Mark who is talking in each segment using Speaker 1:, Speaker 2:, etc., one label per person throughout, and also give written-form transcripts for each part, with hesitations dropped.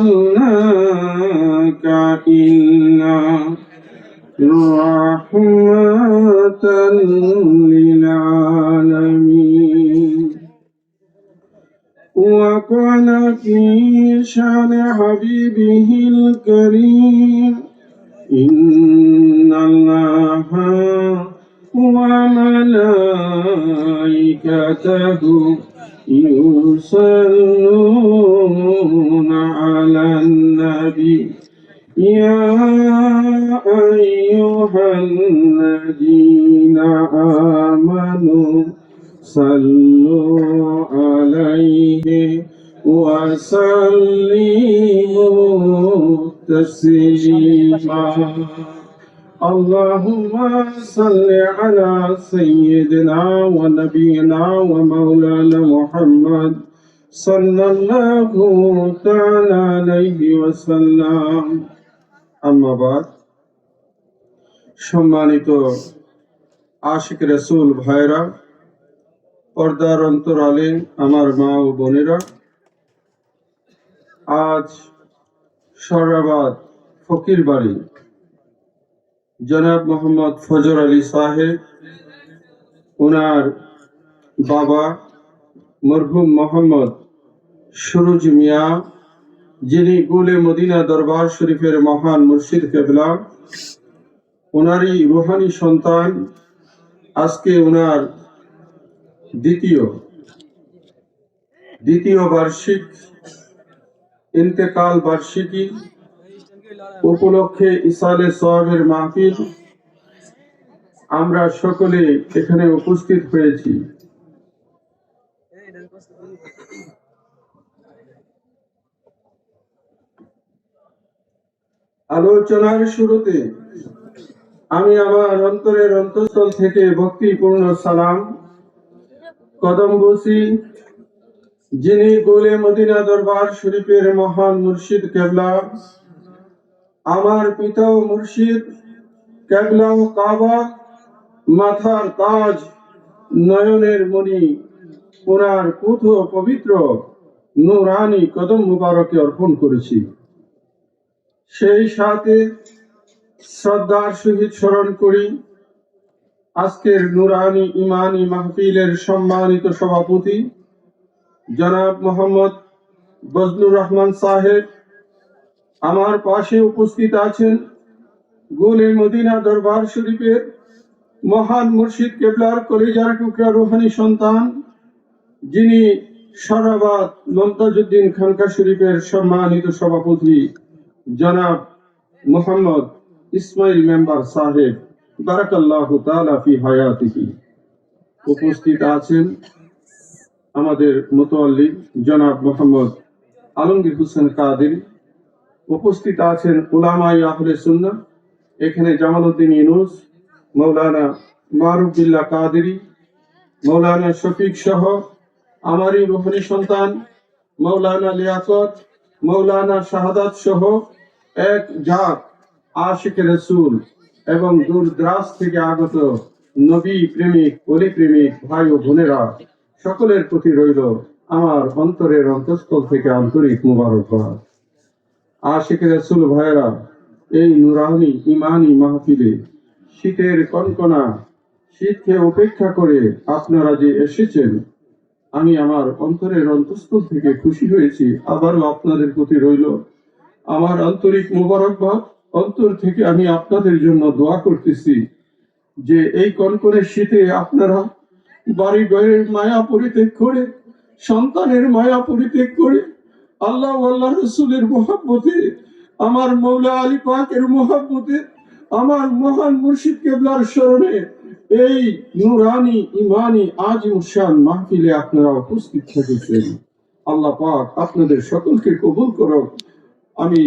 Speaker 1: أرسلناك إلا رحمة للعالمين. وقال في شان حبيبه الكريم إن الله وملائكته يصلون على النبي يا أيها الذين آمنوا صلوا عليه وسلموا تسليما. اللهم صل على سيدنا ونبينا ومولانا محمد صلى الله تعالى عليه وسلم. আম্মা বাদ, সম্মানিত আশিক রাসূল ভাইরা, পর্দার অন্তরালে আমার মা ও বোনেরা, আজ সরাবাদ ফকির বাড়ি জনাব মোহাম্মদ ফজর আলী সাহেব, ওনার বাবা মরহুম মোহাম্মদ সুরুজ মিয়া, যিনি গুলে মদিনা দরবার শরীফের মহান মুর্শিদ কেবলা, ওনারই রুহানি সন্তান। আজকে ওনার দ্বিতীয় বার্ষিক ইন্তেকাল বার্ষিকী উপলক্ষে ইসালে সওয়াবের মাহফিল আমরা সকলে এখানে উপস্থিত হয়েছি। আলোচনার শুরুতে আমি আমার অন্তরের অন্তঃস্থল থেকে ভক্তিপূর্ণ সালাম কদম বসি, যিনি গোলে মদিনা দরবার শরীফের মহান মুর্শিদ কেবলা, আমার পিতা ও মুর্শিদ কেবলা ও কাবা, মাথার তাজ, নয়নের মণি, ওনার পুত্র পবিত্র নূরানি কদম মুবারকে অর্পণ করেছি। সেই সাথে শ্রদ্ধার সহিত স্মরণ করি আজকের নূরানি ইমানি মাহফিলের সম্মানিত সভাপতি জনাব মোহাম্মদ বজলুর রহমান সাহেব। আমার পাশে উপস্থিত আছেন গোলে মদিনা দরবার শরীফের মহান মুর্শিদ কেবলার কলিজার টুকরা রুহানি সন্তান, যিনি সরাবাদ মমতাজউদ্দিন খানকা শরীফের সম্মানিত সভাপতি জনাব মোহাম্মদ ইসমাইল মেম্বার সাহেব, বারাকাল্লাহু তাআলা ফি হায়াতিহি। উপস্থিত আছেন আমাদের মুতাল্লি জনাব মোহাম্মদ আলমগীর হোসেন কাদেরী। উপস্থিত আছেন উলামায়ে আহলে সুন্নাহ, এখানে জামালউদ্দিন ইউনুস, মৌলানা মারুফ বিল্লাহ কাদেরী, মৌলানা শফিক সহ আমারই রুহানি সন্তান মৌলানা লিয়াকত, মৌলানা শাহাদাত সহ এক জাত আশিক রাসূল এবং দূর দরাজ থেকে আগত নবী প্রেমিক, ওলি প্রেমিক ভাই ও বোনেরা, সকলের প্রতি রইল আমার অন্তরের অন্তঃস্থল থেকে আন্তরিক মোবারকবাদ। আশিক রাসূল ভাইরা, এই নুরানি ইমানি মাহফিলে শীতের কনকনা শীতকে উপেক্ষা করে আপনারা যে এসেছেন, আমি আমার অন্তরের অন্তঃস্থল থেকে খুশি হয়েছি। আবারও আপনাদের প্রতি রইল আমার আন্তরিক মোবারকবাদ। অন্তর থেকে আমি আপনাদের জন্য দোয়া করতেছি যে এই কনকনে শীতে আপনারা বাড়ি ঘরের মায়া পরিত্যাগ করে, সন্তানের মায়া পরিত্যাগ করে আল্লাহ আল্লাহ রসুলের মহব্বতে, আমার মৌলা আলী পাকের মহব্বতে, আমার মহান মুর্শিদ কেবলার স্মরণে এই নুরানি ইমানি আজিম শান মাহফিলে আপনারা উপস্থিত থেকেছেন। আল্লাহ পাক আপনাদের সকলকে কবুল করুক। আমি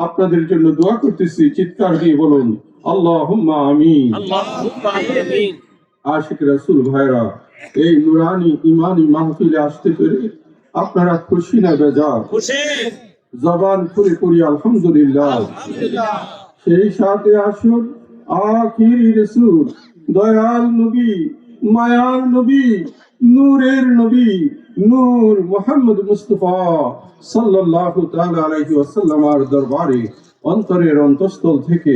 Speaker 1: আপনাদের জন্য দোয়া করতেছি, চিৎকার দিয়ে বলুন আল্লাহুম্মা আমিন। আশিক রাসূল ভাইরা, এই নুরানি ইমানি মাহফিলে আসতে পেরে আপনারা খুশি না বেজার? জবান খুলে পড়ি আলহামদুলিল্লাহ। সেই সাথে আসুন আখিরি রাসূল, দয়াল নবী, মায়ার নবী, নূরের নবী নূর মুহাম্মদ মুস্তাফা সাল্লাল্লাহু তাআলা আলাইহি ওয়াসাল্লামের দরবারে অন্তরের অন্তঃস্থল থেকে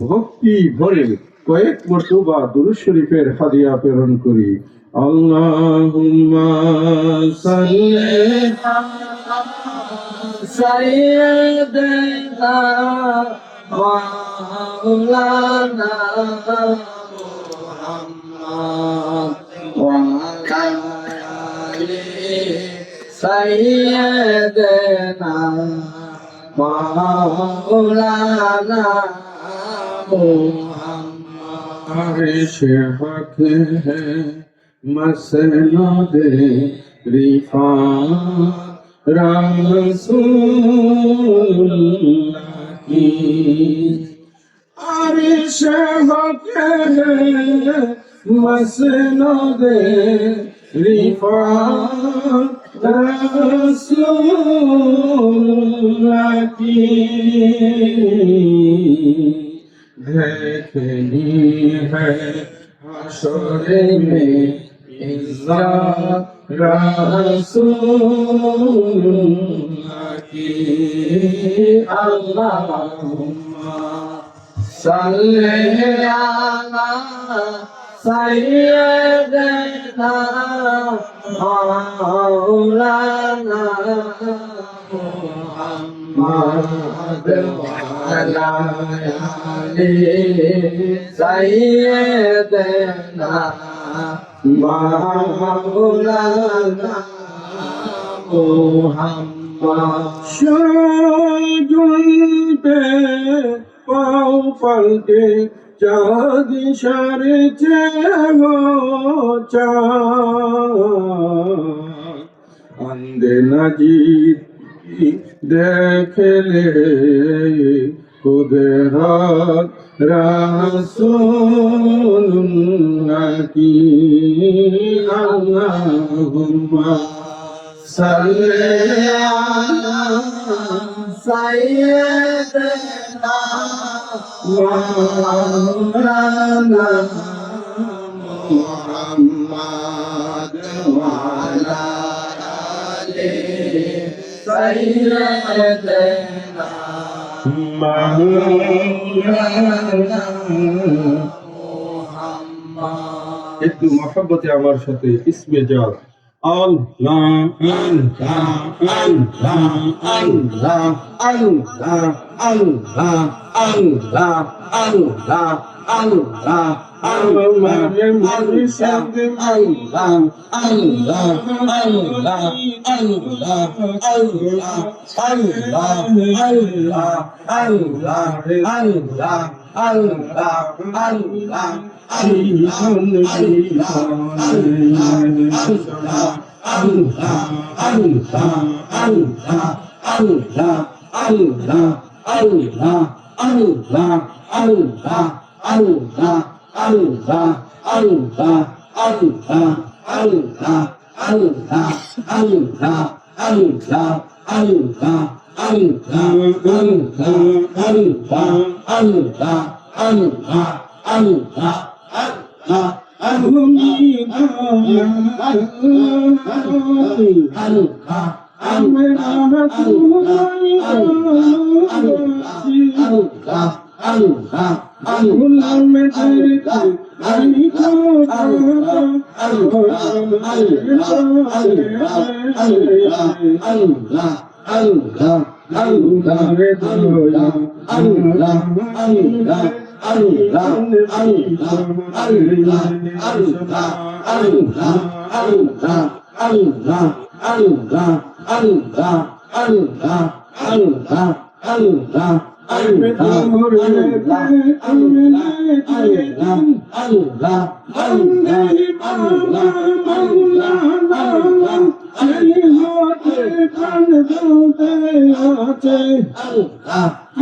Speaker 1: ভক্তি ভরে কয়েক মর্তবা দুরূদ শরীফের হাদিয়া প্রেরণ করি। আল্লাহুম্মা সাল্লি
Speaker 2: সাইয়্যিদানা মাওলানা মুহাম্মদ ওয়া আলা আলি সাইয়্যিদানা মাওলানা মুহাম্মদ
Speaker 1: আরশে হক है मसनद रिफात रसूलुल्लाह की अरशे हक है मसनद रिफात रसूलुल्लाह की देखनी है हशरे में इज़्ज़त रसूलुल्लाह की
Speaker 2: अल्लाहुम्मा सल्ली अला सय्यिदना मौलाना मुहम्मद व अला आलि सय्यिदना मौलाना मुहम्मद
Speaker 1: शाजुलते पाँव पलटे चाँद इशारे हो चाँद अंधे नजीर देख ले कुदरत रसूलुल्लाह की अल्लाहुम्मा सल्ली
Speaker 2: अला सय्यिदना मौलाना
Speaker 1: मुहम्मद व
Speaker 2: अला आलि सय्यिदना
Speaker 1: मौलाना
Speaker 2: मुहम्मद।
Speaker 1: একটু মহব্বতে আমার সাথে ইসমে জাত আল্লাহ আল্লাহ আল্লাহ আল্লাহ আল্লাহ আল্লাহ আল্লাহ আল্লাহ আল্লাহ আমারে মুর্শিদ আল্লাহ আল্লাহ আল্লাহ আল্লাহ আল্লাহ আল্লাহ আল্লাহ আল্লাহ আল্লাহ আল্লাহ আল্লাহ সেই হাতে প্রাণ দুতে আছে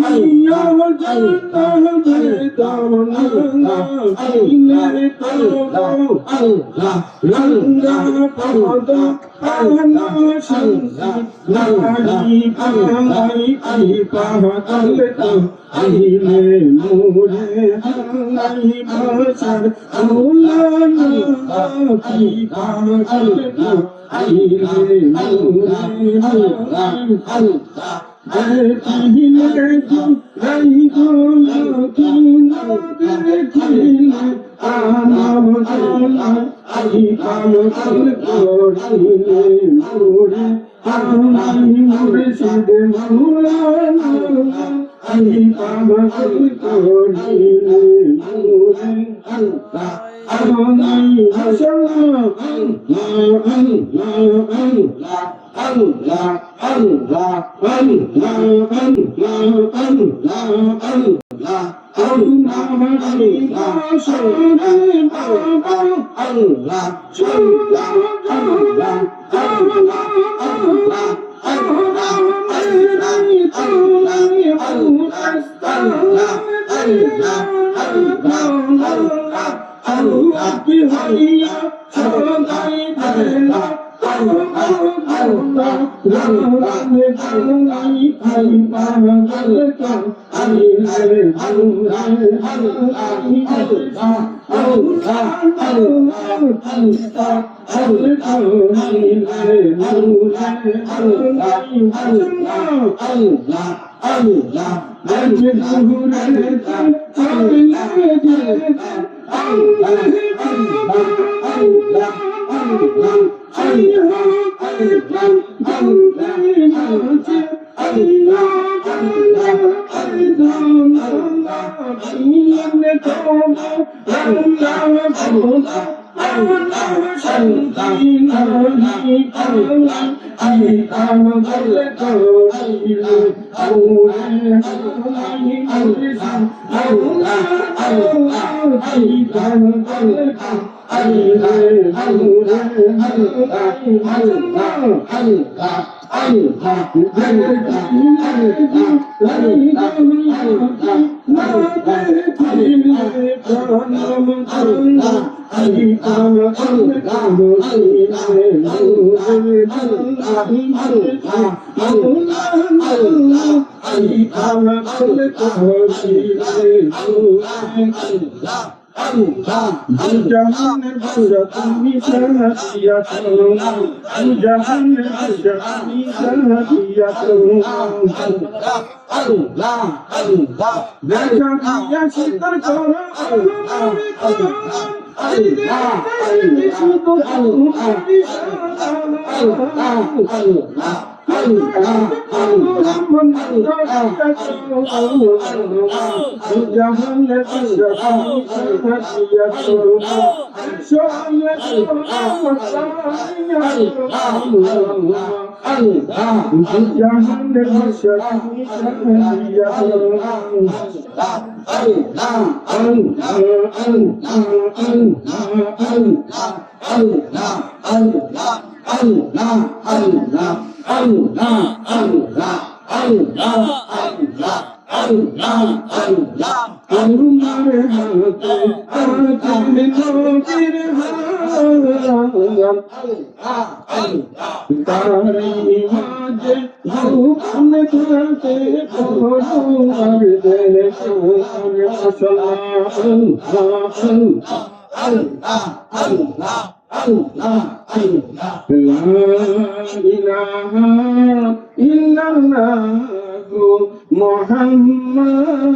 Speaker 1: ইয়া জান্নাত বেদনা ইনে করো রঙ্গা পদ আনা শান্তি নাহি পাই কি পাগল তো আইলে মোরে নাই ভাষার মৌলানা কি পাগল তো আইলে মোরে নাই দেখিলে রাই গোলা কিনা দেখিলে আমার গোলা আই পাগল করিলে মোরে আমি মুর্শিদ মৌলানা আই পাগল করিলে মোরে আমি মাশাআল্লাহ Allah, Allah, Allah, জাহানের বাদশা তুমি সাহায্য করো জাহানের বাদশা তুমি সাহায্য করো দেখা দিয়া শীতল করো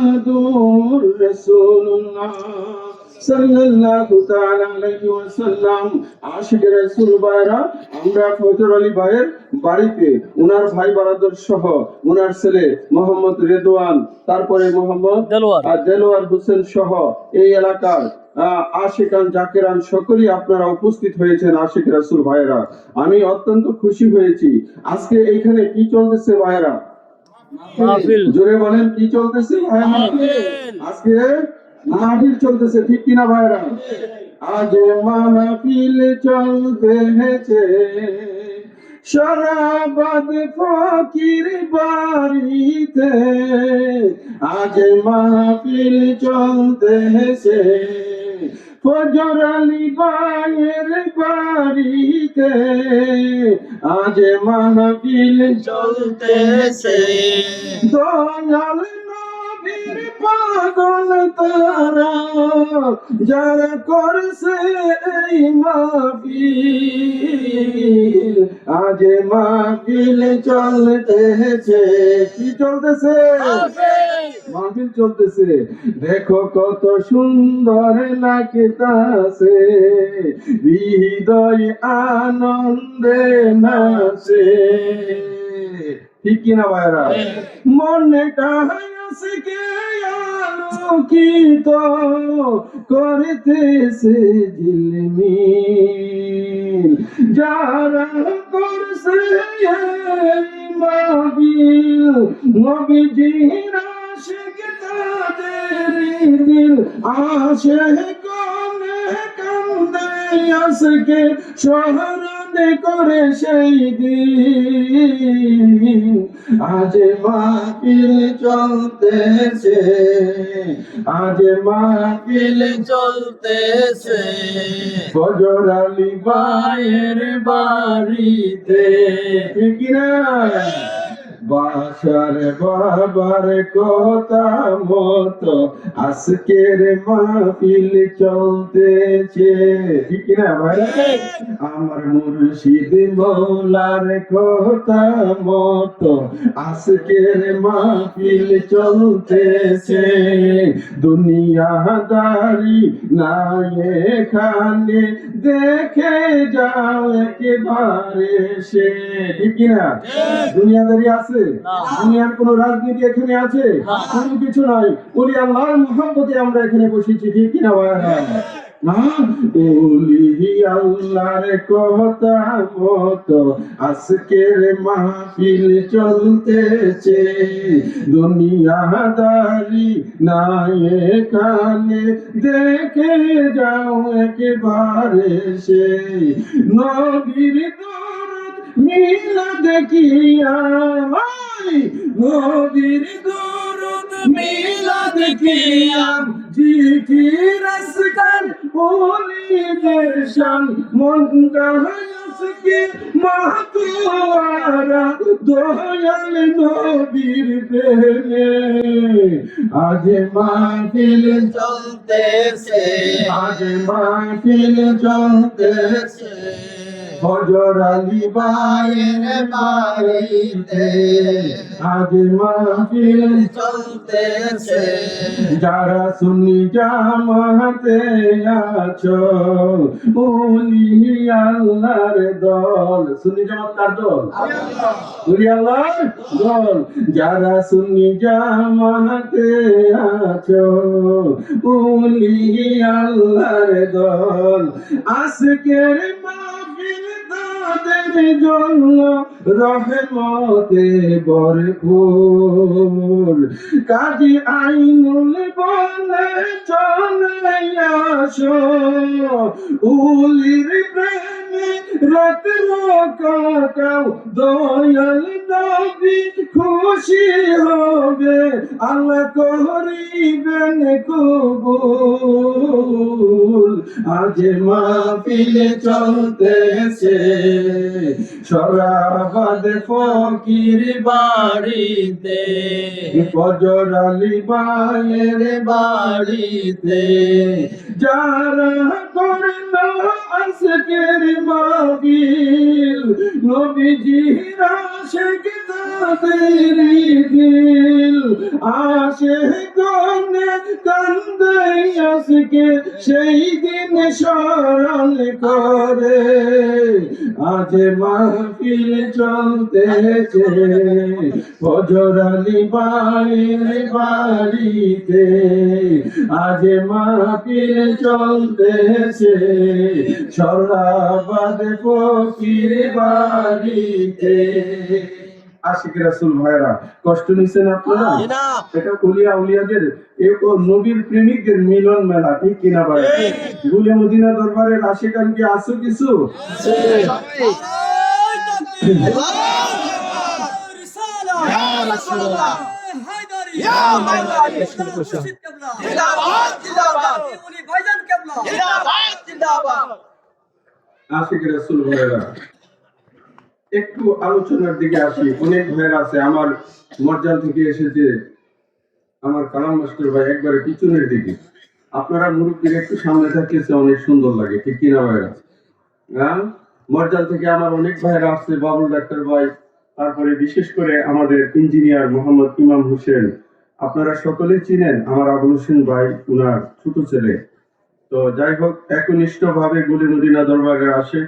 Speaker 1: মুহাম্মাদুর রাসূলুল্লাহ সাল্লাল্লাহু তাআলা আলাইহি ওয়াসাল্লাম। আশিক রাসূল ভাইরা, আমরা ফজর আলী ভাইয়ের বাড়িতে উনার ভাই বারাদর সহ উনার ছেলে মোহাম্মদ রেদওয়ান, তারপরে মোহাম্মদ দেলোয়ার হোসেন সহ এই এলাকার আশিকান জাকিরান সকলেই আপনারা উপস্থিত হয়েছেন। আশিক রাসূল ভাইরা, আমি অত্যন্ত খুশি হয়েছি। আজকে এইখানে কি চলতেছে ভাইরা? জোরে বলেন, কি চলতেছে ভাইরা? আজকে মাহফিল চলতেছে, ঠিক কিনা ভাইরা? আজ মাহফিল চলতেছে শরাবাদ ফকির বাড়িতে আজ মাহফিল চলতেছে ফজর আলী ভাইয়ের বাড়িতে আজ মাহফিল
Speaker 2: চলতেছে
Speaker 1: দয়াল নবীর পাগল তারা যারা করছে এই মাহফিল আজ মাহফিল চলতেছে কি চলতেছে মাহফিল চলতেছে দেখো কত সুন্দর লাগতাছে হৃদয় আনন্দে নাচে ঠিক কিনা ভাইরা মনটা আজকে আলোকিত করতেছে ঝিলমিল যারা করছে এই মাহফিল নবীজির আশিক তাদের দিল আশিক কান্দে আজকে স্মরণ করে সেই দিন আজ মাহফিল চলতেছে আজ মাহফিল
Speaker 2: চলতেছে
Speaker 1: ফজর আলী ভাইয়ের বাড়িতে ঠিক না বাসার বাবার কথা মতো আজকের মাহফিল চলতেছে ঠিক না ভাই আমার মুর্শিদ মৌলার কথা মতো আজকের মাহফিল চলতেছে দুনিয়াদারি না এখানে দেখে যাও একেবারে সে ঠিক না দুনিয়াদারি আছে দুনিয়ার কোন রাজনীতি এখানে আছে কোনো কিছু নাই ওলি আল্লাহর মুহাব্বতে আমরা এখানে বসেছি ঠিক কিনা ভাইরা ওলি আল্লাহর কথা মতো আজকের মাহফিল চলতেছে দুনিয়াদারি না এখানে দেখে যাও একেবারে সে নবীর দরদ মিলাদ কিয়াম নবীর দরদ মিলাদ কিয়াম জিকির আসকান ওলিদের শান মনটা আজকে মাহতুয়ারা দয়াল নবীর প্রেমে আজ মাহফিল
Speaker 2: চলতেছে
Speaker 1: আজ মাহফিল চলতেছে ফজর আলী ভাইয়ের বাড়িতে আজ মাহফিল
Speaker 2: চলতেছে
Speaker 1: যারা সুন্নি জামাতে আছো ওলি আল্লাহর দল সুন্নি জামাত কার দল ওলি আল্লাহর দল যারা সুন্নি জামাতে আছো ওলি আল্লাহর দল আজকের মাহফিল তাদের জন্য রহমতে ভরপুর কাজী আইনুল বলে চলে আসো উলির প্রেমে রাত কাটাও দয়াল নবী খুশি হবে আল্লাহ করিবেন কবুল আজ মাহফিল চলতেছে শরাবাদ ফকির
Speaker 2: বাড়িতে
Speaker 1: ফজর আলী ভাইয়ের
Speaker 2: বাড়িতে
Speaker 1: যারা করলো আজকের মাহফিল নবীজির আশিক তাদের দিল আশিক কান্দে আজকে সেই দিন স্মরণ করে আজ মাহফিল চলতেছে ফজর আলী ভাইয়ের বাড়িতে আজ মাহফিল চলতেছে শরাবাদ ফকির বাড়িতে আশিক রাসূল ভাইরা কষ্ট নিছেন আপনারা এটা কুলিয়া উলিয়াদের নবীর প্রেমিকদের মিলন মেলা ঠিক কিনা ভাই গুলে মদিনা দরবারের আশিকান কি আছে কিছু
Speaker 3: رسالة
Speaker 2: يا رسول الله
Speaker 3: حيدري
Speaker 2: يا مولاي
Speaker 3: মুর্শিদ কেবলা
Speaker 2: জিন্দাবাদ জিন্দাবাদ
Speaker 3: উনি ভাইজান কেবলা
Speaker 2: জিন্দাবাদ জিন্দাবাদ
Speaker 1: আশিক রাসূল ভাইরা, একটু আলোচনার দিকে আসি। অনেক ভাইরা আছে আমার মর্যাদা থেকে এসেছে, আমার কালাম মাস্টার ভাই একবারে পিছনের দিকে। আপনারা মুরব্বীরা একটু সামনে থাকলে অনেক সুন্দর লাগে, ঠিক কিনা ভাইরা? হ্যাঁ, মর্যাদা থেকে আমার অনেক ভাইরা আসছে, বাবুল ডাক্তার ভাই, তারপরে বিশেষ করে আমাদের ইঞ্জিনিয়ার মোহাম্মদ ইমাম হোসেন, আপনারা সকলেই চিনেন আমার আবুল হোসেন ভাই, উনার ছোট ছেলে। তো যাই হোক, একনিষ্ঠ ভাবে গুলি মদিনা দরবারে আসে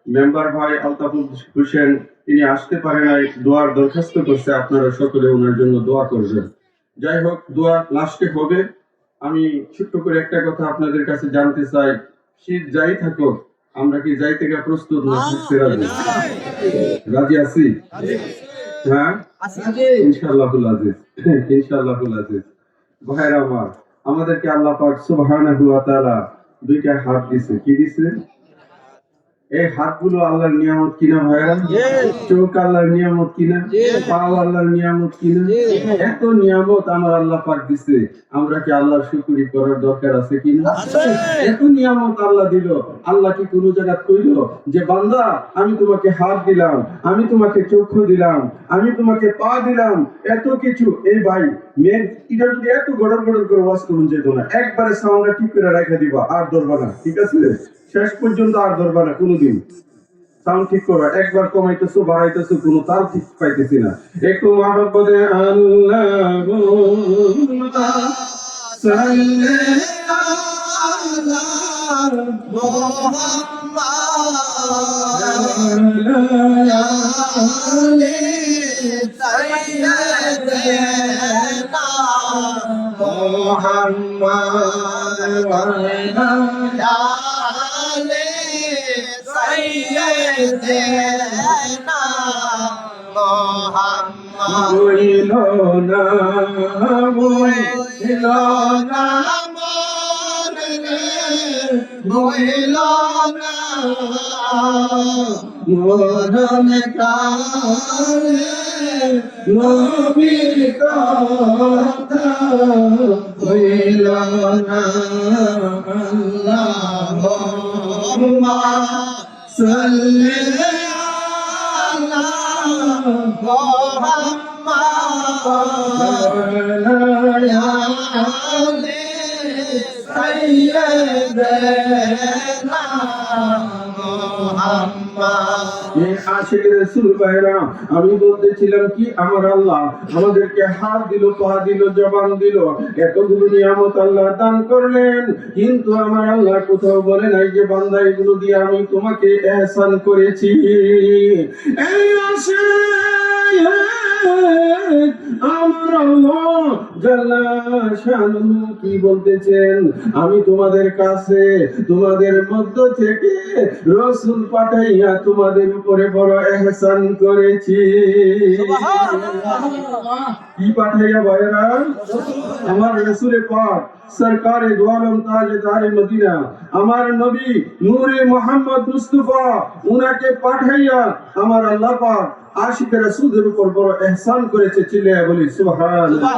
Speaker 1: মেম্বার ভাই আলতাফুল হোসেন, তিনি আসতে পারে নাই, দোয়ার দরখাস্ত করছে, আপনারা সকলে ওনার জন্য দোয়া করবেন। যাই হোক, দোয়া লাস্টে হবে। আমি ছোট্ট করে একটা কথা আপনাদের কাছে জানতে চাই, শীত যাই থাকুক, আমরা কি যাই থেকে প্রস্তুত না থাকতে রাজি? রাজি আছি? হ্যাঁ, ইনশাআল্লাহুল আজিজ, ইনশাআল্লাহুল আজিজ। ভাইরা আমার, আমাদেরকে আল্লাহ পাক সুবহানাহু ওয়া তাআলা দুইটা হাত দিয়েছে। কি দিয়েছে? এই হাতগুলো আল্লাহর নিয়ামত কিনা ভাইরা? চোখ আল্লাহর নিয়ামত কিনা? পা আল্লাহর নিয়ামত কিনা? এত নিয়ামত আমার আল্লাহ পাক দিছে, আমরা কি আল্লাহর শুকরি করার দরকার আছে কিনা? এত নিয়ামত আল্লাহ দিল, আল্লাহ কি কোনো জায়গা কইল যে বান্দা আমি তোমাকে হাত দিলাম, আমি তোমাকে চক্ষু দিলাম, আমি তোমাকে পা দিলাম, এত কিছু? এই ভাই মেন এটা যদি এত গড়র গড়র করে ওয়াজ করুন যেত না, একবারে সাউন্ডটা ঠিক করে রেখে দিবা, আর ধরবা না, ঠিক আছে? শেষ পর্যন্ত আর ধরবা না কোনোদিন। সাউন্ড ঠিক করবা, একবার কমাইতেছো বাড়াইতেছো, কোনো তাল ঠিক পাইতেছি না। একটু মহব্বতে আল্লাহুম্মা সাল্লি আলা বইল না, বইল না বইল না মরণ কালে নবীর কথা বইল না। আল্লাহুম্মা সাল্লি আলা আশিক রাসূল ভাইরা, আমি বলতেছিলাম কি, আমার আল্লাহ আমাদেরকে হাত দিল, পা দিল, জবান দিল, এতগুলো নিয়ামত আল্লাহ দান করলেন, কিন্তু আমার আল্লাহ কোথাও বলে নাই যে বান্দা এগুলো দিয়ে আমি তোমাকে ইহসান করেছি। এই আমার আল্লাহ জাল্লা শানুহু কি বলতেছেন, আমি তোমাদের কাছে তোমাদের মধ্য থেকে রাসূল পাঠাইয়া তোমাদের উপরে বড় ইহসান করেছি। কি পাঠাইয়া ভাইরা? আমার রাসূলে পাক সরকারে দো আলম তাজদারে মদিনা, আমার নবী নূরে মোহাম্মদ মুস্তাফা, উনাকে পাঠাইয়া আমার আল্লাহ পাক আশিক রাসূলের উপর বড় ইহসান করেছে। চিল্লায়া বলি সুবহানাল্লাহ।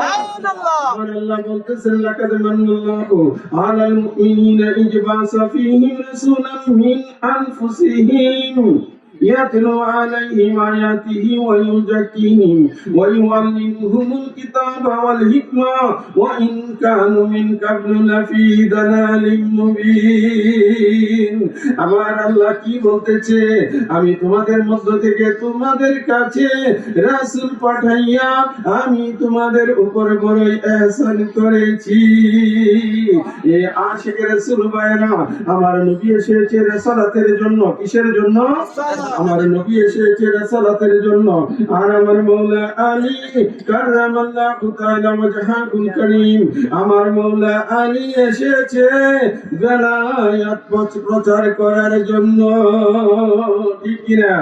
Speaker 1: আমার আল্লাহ বলতেছেন, লাকাদ মান্নাল্লাহু আলাল মুমিনিনা ইয বা'সা ফীহিম রাসূলাম মিন আনফুসিহিম يتلو عليهم آياته ويزكيهم ويعلمهم الكتاب والحكمة وإن كانوا من قبل لفي ضلال مبين। আমার আল্লাহ কি বলতেছে, আমি তোমাদের মধ্য থেকে তোমাদের কাছে রাসূল পাঠাইয়া আমি তোমাদের উপর বড়ই ইহসান করেছি। এ আশিক রাসূল ভাইরা, আমার নবী এসেছে রিসালাতের জন্য। কিসের জন্য? আমার নবী এসেছে রিসালাতের জন্য। আর আমার মাওলা আলী কাররামাল্লাহু তাআলা ওয়াজহাহুল কারীম, আমার মাওলা আলী এসেছে বেলায়াত প্রচার করার জন্য। ঠিক কিনা?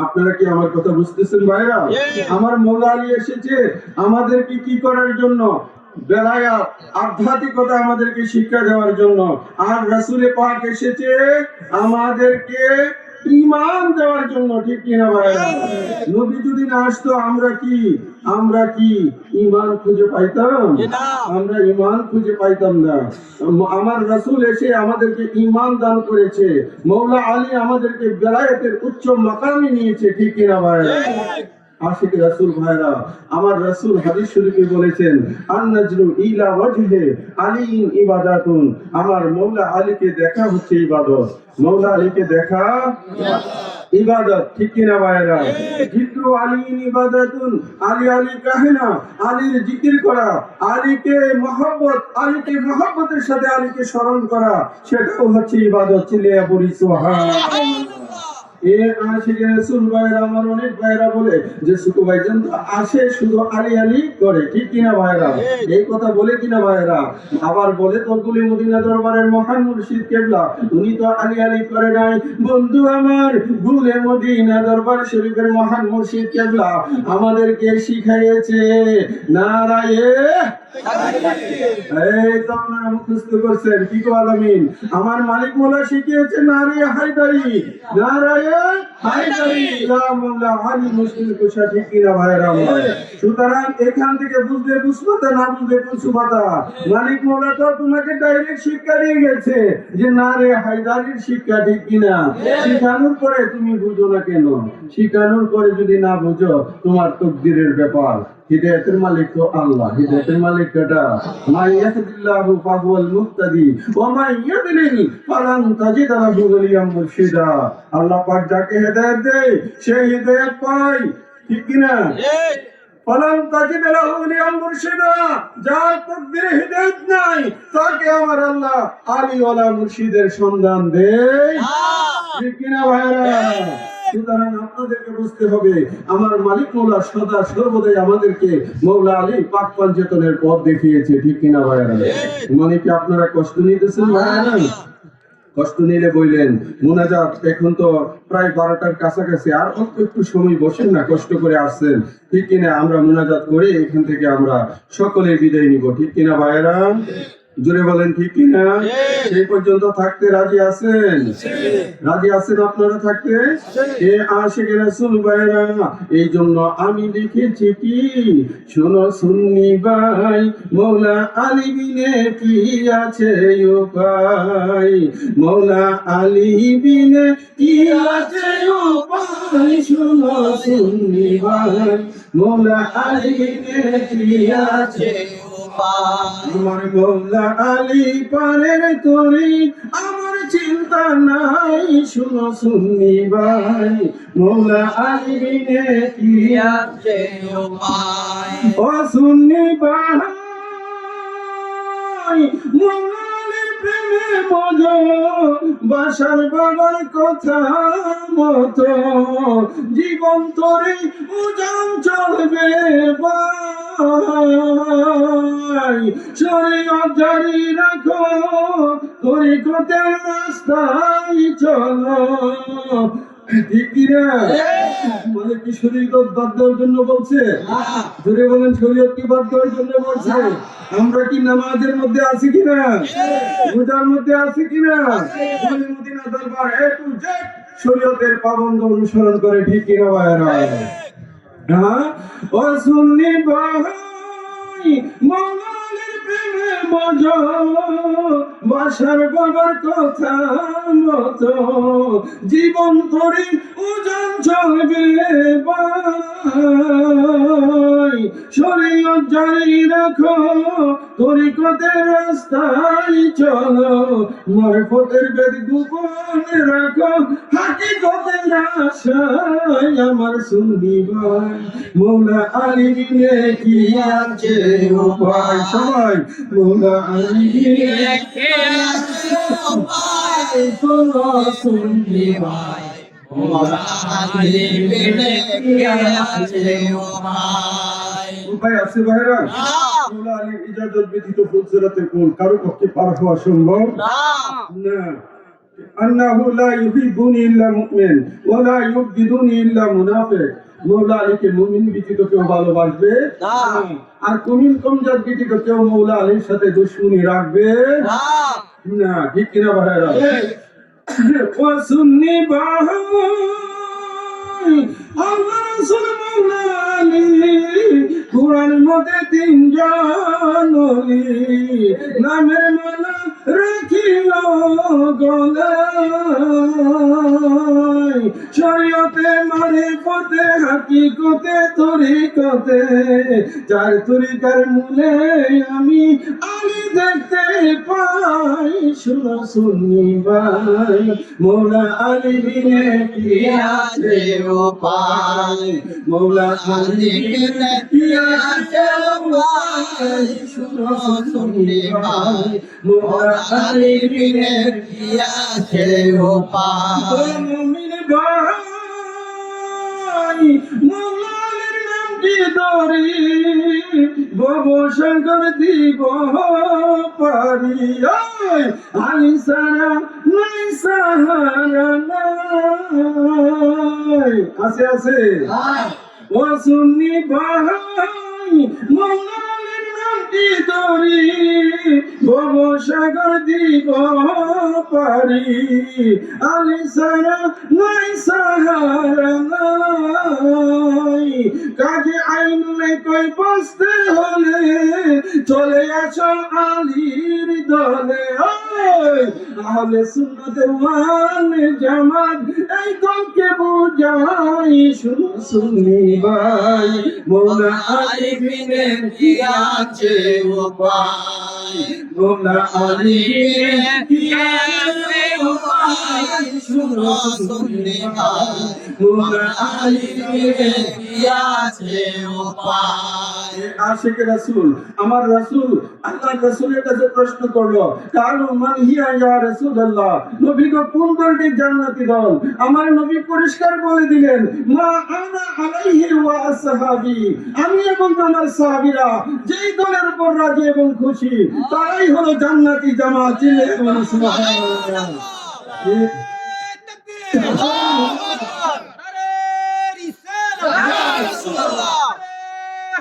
Speaker 1: আপনারা কি আমার কথা বুঝতেছেন ভাইরা? আমার মাওলা আলী এসেছে আমাদেরকে কি করার জন্য? বেলায়াত, আধ্যাত্মিকতা আমাদেরকে শিক্ষা দেওয়ার জন্য। আর রাসূলে পাক এসেছে আমাদেরকে ঈমান দেওয়ার জন্য, ঠিক কিনা ভাইরা? নবী যদি না আসতো আমরা কি ঈমান খুঁজে পাইতাম? আমরা ঈমান খুঁজে পাইতাম না। আমার রাসূল এসে আমাদেরকে ঈমান দান করেছে। মওলা আলী আমাদেরকে বেলায়েতের উচ্চ মাকামে নিয়েছে, ঠিক কিনা ভাইরা? আশিক রাসূল ভাইরা, আমার রাসূল হাদিস শরীফে বলেছেন, আন-নাজরু ইলা ওয়াজহি আলীন ইবাদাতুন। আমার মওলা আলীকে দেখা হচ্ছে ইবাদত। মওলা আলীকে দেখা ইবাদত, ঠিক কিনা ভাইরা? জিক্রু আলীন ইবাদাতুন। আলী আলী কাহে না, আলীর জিকির করা, আলীকে মহব্বতের সাথে আলীকে স্মরণ করা, সেটাও হচ্ছে ইবাদত। চিল্লাইয়া পড়ি সুবহানাল্লাহ। এ আশিকে রাসূল ভাইরা, আমার অনেক ভাইরা বলে যে সুকু ভাইজান তো আসে শুধু আলী আলী করে, ঠিক কিনা ভাইরা? এই কথা বলে কিনা ভাইরা? আবার বলে তরকুলি মদিনা দরবারের মহান মুর্শিদ কেবলা, উনি তো আলী আলী করে নাই। বন্ধু আমার, গুলে মদিনা দরবার শরীফের মহান মুর্শিদ কেবলা আমাদেরকে শিখাইয়েছে নারায়ে। এই তো আপনারা মুখস্থ করছেন, কি গো আলামিন? আমার মালিক মোলা শিখিয়েছে নারায়ে হায়দারি, নারায়ে হায়দারি, ইয়া মাওলা আলী মুশকিল কুশা, ঠিক কিনা ভাইরা আমার? সুতরাং এখান থেকে বুঝলে বুঝপাতা, না বুঝলে কুসুপাতা। মালিক মোলা তো তোমাকে ডাইরেক্ট শিক্ষা দিয়ে গেছে যে নারায়ে হায়দারির শিক্ষা, ঠিক কিনা? শিখানোর পরে তুমি বুঝো না কেন? শিখানোর পরে যদি না বুঝো, তোমার তকদিরের ব্যাপার। হিদায়াতের মালিক তো আল্লাহ। হিদায়াতের মালিক কেটা? মা ইয়াহদিল্লাহু ফাহুয়াল মুহতাদি ওয়া মা ইয়াদলিল ফালান তাজিদ লাহু ওয়ালিয়াম মুরশিদা। আল্লাহ পাক যাকে হেদায়েত দেয় সে হিদায়াত পায়, ঠিক কি না? ফালান তাজিদ লাহু ওয়ালিয়াম মুরশিদা। যার তকদিরে হিদায়াত নাই তাকে আমার আল্লাহ আলী ওয়ালা মুর্শিদের সন্ধান দেয়, ঠিক কি না ভাইরা? সুতরাং আপনাদেরকে বুঝতে হবে, আমার মালিক মৌলা সদা সর্বদাই আমাদেরকে মৌলা আলী পাক পঞ্চেতনের পথ দেখিয়েছে, ঠিক কিনা ভাইরা? মানে কি আপনারা কষ্ট নিতেছেন ভাইরা? কষ্ট নিলে বললেন মুনাজাত, এখন তো প্রায় 12টার কাছাকাছি, আর অল্প একটু সময় বসেন না, কষ্ট করে আসছেন, ঠিক কিনা? আমরা মুনাজাত করে এখান থেকে আমরা সকলে বিদায় নিব, ঠিক কিনা ভাইরা? জোরে বলেন, ঠিক কিনা? সেই পর্যন্ত থাকতে রাজি আছেন? রাজি আছেন আপনারা থাকতে? এ আশিকে রাসূল ভাইরা, এই জন্য আমি লিখেছি কি, শোনো সুন্নি ভাই, মওলা আলী বিনে কি আছে উপায়? মওলা আলী বিনে কি আছে উপায়? শোনো সুন্নি ভাই, মওলা আলী বিনে কি আছে? আমার মওলা আলী পারের তরি, আমার চিন্তা নাই। শুনো সুন্নি ভাই, মওলা আলী বিনে কি আছে উপায়? ও সুন্নি ভাই, মওলা আলীর প্রেমে মজো, বাসার বাবার কথা মতো জীবন তোরে উজান চলবে ভাই। শরীয়ত জারি রাখো, তরিকতের রাস্তায় চলো, ঠিক কি না? বলে কি শরীয়ত বাদ দেওয়ার জন্য বলছে? জোরে বলেন, শরীয়ত কি বাদ দেওয়ার জন্য বলছে? আমরা কি নামাজের মধ্যে আছি কিনা? রোজার মধ্যে আছি কিনা? গুলে মদিনা দরবার এ টু জেড শরীয়তের পাবন্দ অনুসরণ করে, ঠিক কিনা ভাইরা? হ্যাঁ, ও সুন্নি ভাই, মওলা আলীর প্রেমে মজো, বাসার বাবার কথা মতো জীবন তোরে উজান চলবে ভাই। শরীয়ত জারি রাখো, তরিকতের রাস্তায় চলো, মারফতের বেদ গোপন রাখো, হাকিকতের আশায় আমার সুন্নি ভাই, মওলা আলী বিনে কি আছে উপায়? সবাই মওলা আলী বিনে কি আছে উপায়? শোনো সুন্নি ভাই, মওলা আলী বিনে কি আছে উপায়? উপায় আছে ভাইরা? মওলা আলীর ইজাজত ব্যতীত ফুলসিরাতে কোন কারো পক্ষে পার হওয়া সম্ভব না। আন্নাহু লা ইউহিব্বুনি ইল্লা মুমিন ওয়া লা ইউবগিদুনি ইল্লা মুনাফিক। মওলা আলীকে মুমিন ব্যতীত কেউ ভালোবাসবে না, আর কুমিন কমজাত ব্যতীত কেউ মওলা আলীর সাথে দুশমনি রাখবে না, ঠিক কিনা ভাইরা? ও সুন্নি ভাই আল্লাহ রাসূল মাওলা আলী কুরআন মধ্যে তিনজন ওলি নামের মালা রাখিও গলায় শরীয়তে মারিফতে হাকিকতে তরিকতে চার তরিকার মূলে আমি আলী দেখতে পাই শুনো সুন্নি ভাই মৌলা আলী বিনে কি আছে উপায় মৌলা আলী বিনে কি আছে উপায় শুনো সুন্নি ভাই মৌলা আলী বিনে কি আছে উপায় মুমিন ভাই মৌলা আলীর নামটি ধরি ভব শঙ্কর দিব পারি আলী সারা নাই সাহারা নাই আছে আছে ও সুন্নি ভাই মৌলা আলীর নামটি ধরি ভব সাগর দিব পারি আলী সারা নাই সাহারা নাই কাজে আইনুলে কই বসতে হলে চলে আসো আলীর দলে আহলে সুন্নাত ওয়াল জামাত এই দলকে বুঝাই শুনো সুন্নি ভাই মৌলা আলী বিনে কি আছে উপায় মৌলা আলী বিনে কি আছে উপায় শুনো সুন্নি ভাই মৌলা আলী বিনে কি আছে উপায় আশিক রাসূল আমার রাসূল আল্লাহর রাসূলের কাছে প্রশ্ন করলো কালু মান হিয়া ইয়া রাসূলুল্লাহ নবী গো কোন দলটি জান্নাতি দল আমার নবী পরিষ্কার বলে দিলেন মা আনা আলাইহি ওয়া আসহাবি আমি এবং আমার সাহাবীরা যেই দলের উপর রাজি এবং খুশি তারাই হলো জান্নাতি জামাত চিল্লে বলুন সুবহানাল্লাহ
Speaker 3: আরে রিসালা
Speaker 2: ইয়া রাসূলুল্লাহ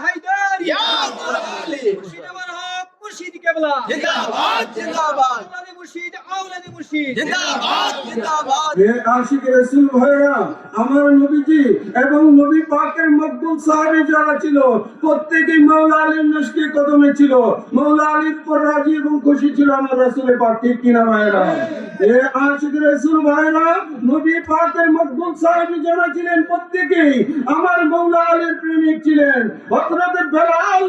Speaker 3: হায়দারি
Speaker 2: ইয়া মাওলা আলী
Speaker 3: মুর্শিদ আমার হক মুর্শিদ কেবলা
Speaker 2: জিন্দাবাদ জিন্দাবাদ
Speaker 3: আওলাদে মুর্শিদ আওলাদে মুর্শিদ
Speaker 2: জিন্দাবাদ জিন্দাবাদ
Speaker 1: হে আশিক রাসূল ভাইরা আমার নবীজি এবং নবী পাকের মকবুল সাহাবী যারা ছিল প্রত্যেকই মাওলা আলীর নশকে কদমে ছিল মাওলা আলীর পর রাজি এবং খুশি ছিল আমার রাসূলের পাক ঠিক কিনা ভাইরা হে আশিক রাসূল ভাইরা নবী পাকের মকবুল সাহাবী যারা ছিলেন প্রত্যেকই আমার মাওলা আলীর প্রেমিক ছিলেন হযরতে বেলাল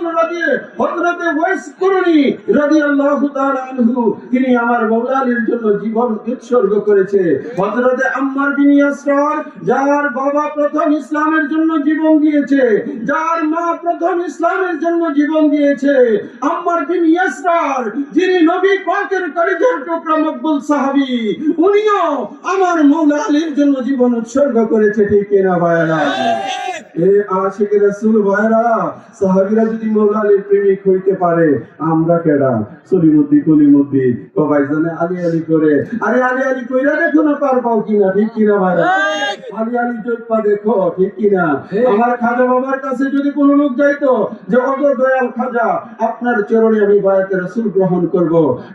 Speaker 1: হযরতে ওয়াইস কুরনি রাদিয়াল্লাহু তাআলা আনহু তিনি আমার মাওলা আলীর জন্য জীবন উৎসর্গ করেছে হযরতে আম্মার বিন ইয়াসর যার বাবা প্রথম ইসলামের জন্য জীবন দিয়েছে যার মা প্রথম ইসলামের জন্য জীবন দিয়েছে আম্মার বিন ইয়াসর যিনি নবী পাকের কলিজার টুকরা মকবুল সাহাবী উনিও আমার মাওলা আলীর জন্য জীবন উৎসর্গ করেছে ঠিক কিনা ভাইরা এ আশিক রাসূল ভাইরা সাহাবীরা যদি মাওলা আলীর প্রেমিক হইতে পারে আমরা কেডা সলিমুদ্দি কলিমুদ্দি সবাই জানে আলী আলী করে আরে আলী আলী কইরা দেখো না পারবাও কিনা ঠিক কিনা ভাইরা আলী আলী জয়পা দেখো ঠিক কিনা আমার খাজা বাবার কাছে যদি কোনো লোক যাইতো যে ওগো দয়াল খাজা আপনার চরণে আমি বায়াতে রাসূল গ্রহণ করব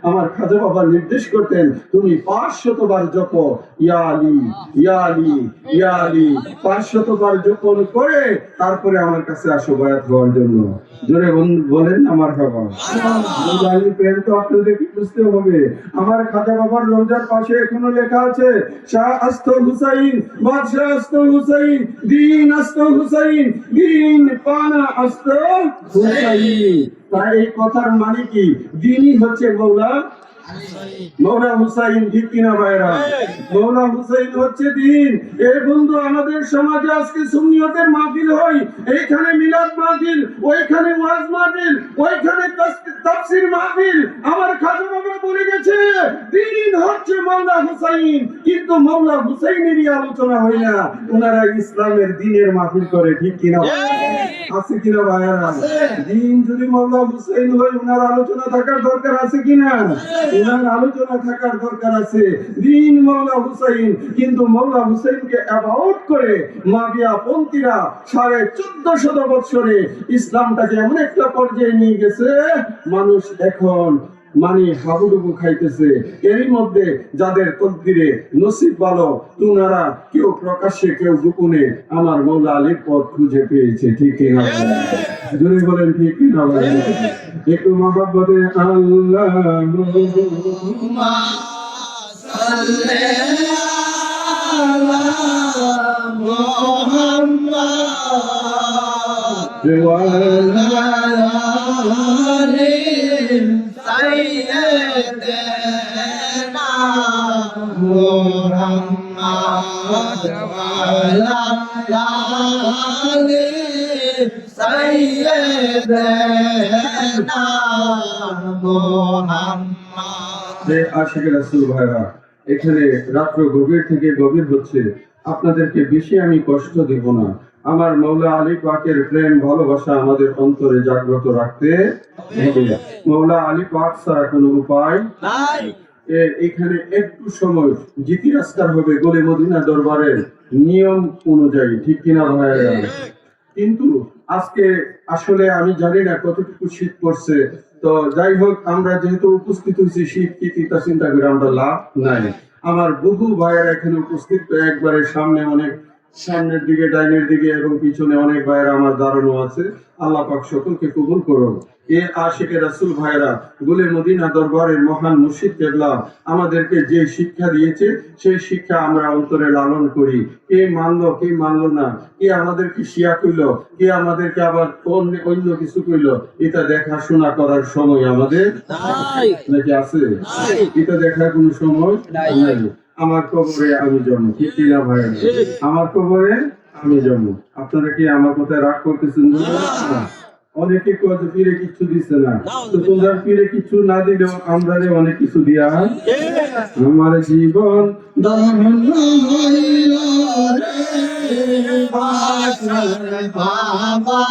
Speaker 1: আমার খাজা বাবা নির্দেশ করতেন তুমি 500 বার জপো ইয়া আলী ইয়া আলী ইয়া আলী 500 বার জপন করে তারপরে আমার কাছে আসো বায়াত হওয়ার জন্য জোরে বলেন আমার বাবা আলী প্রেম তো আপনাদের বুঝতে হবে আমার খাজা বাবার রওজার পাশে এখনো লেখা আছে শাহ আস্ত হুসাইন বাদশাহ আস্ত হুসাইন দিন আস্ত হুসাইন দিন পানা আস্ত হুসাইন তাই এই কথার মানে কি দিনই হচ্ছে মৌলা হুসাইন ঠিক কিনা ভাইরা মৌলা হুসাইন হচ্ছে দিন এই বন্ধু আমাদের সমাজে আজকে সুন্নিয়তের মাহফিল হয় এইখানে মিলাদ মাহফিল ওইখানে ওয়াজ মাহফিল ওইখানে তাফসীর মাহফিল আমার খাজা বাবা বলে গেছে দিন হচ্ছে মৌলা হুসাইন কিন্তু মৌলা হুসাইনেরই আলোচনা হয় না ওনারা ইসলামের দ্বীনের মাহফিল করে ঠিক কিনা আছে কিনা ভাইরা দিন যদি মৌলা হুসাইন হয় ওনার আলোচনা থাকার দরকার আছে কিনা ওনার আলোচনা থাকার দরকার আছে দিন মৌলা হুসাইন কিন্তু মৌলা হুসাইনকে অ্যাবাউট করে মাবিয়া পন্থীরা 1450 বছরে ইসলামটাকে এমন একটা পর্যায়ে নিয়ে গেছে মানুষ এখন মানে হাবুডুবু খাইতেছে। এরই মধ্যে যাদের তকদিরে নসিব ভালো, তুনারা কেউ প্রকাশ্যে কেউ গোপনে আমার মৌলা আলীর পথ খুঁজে পেয়েছে। ঠিক কিনা যদি বলেন ঠিক কিনা বলেন? একটু মহব্বতে আল্লাহ আশিক রাসূল ভাইরা, এখানে রাত্র গভীর থেকে গভীর হচ্ছে, আপনাদেরকে বেশি আমি কষ্ট দেব না। আমার মৌলা আলী পাকের প্রেম ভালোবাসা আমাদের অন্তরে জাগ্রত রাখতে হবে। মৌলা আলী পাক ছাড়া কোনো উপায়
Speaker 2: নাই।
Speaker 1: এখানে একটু সময় জিকির আজকার হবে গোলে মদিনা দরবারের নিয়ম অনুযায়ী। ঠিক কিনা ভাইরা? কিন্তু আজকে আসলে আমি জানি না কতটুকু শীত পড়ছে। তো যাই হোক, আমরা যেহেতু উপস্থিত হয়েছি, শীত কি তা চিন্তা করে আমরা লাভ নাই। আমার বহু ভাইয়েরা এখানে উপস্থিত, তো একবারে সামনে অনেক, সামনের দিকে ডাইনের দিকে এবং পিছনে অনেক ভাইয়েরা আমার দাঁড়ানো আছে। আল্লাহ পাক সকলকে কবুল করুন। এ আশিকে রাসূল ভাইয়েরা, গোলে মদিনা দরবারের মহান মুর্শিদ কেবলা আমাদেরকে যে শিক্ষা দিয়েছে, সেই শিক্ষা আমরা অন্তরে লালন করি। কে মানলো কে মানলো না, কে আমাদেরকে শিয়া কইলো, কে আমাদেরকে আবার অন্য কিছু কইলো, এটা দেখাশোনা করার সময় আমাদের
Speaker 2: নাই।
Speaker 1: নাকি আছে? এটা দেখার কোনো সময় নাই। আমার কবরে আমি জন্ম। ঠিক কিনা ভাই? আমার কবরে আমি জন্ম। আপনারা কি আমার কথায় রাগ করতেছেন না? অনেকে কত পীরে কিছু দিচ্ছে না, তো তোমরা পীরে কিছু না দিলেও আমরা অনেক কিছু দিয়া আমার জীবন ধন্য হইল রে
Speaker 2: বাবা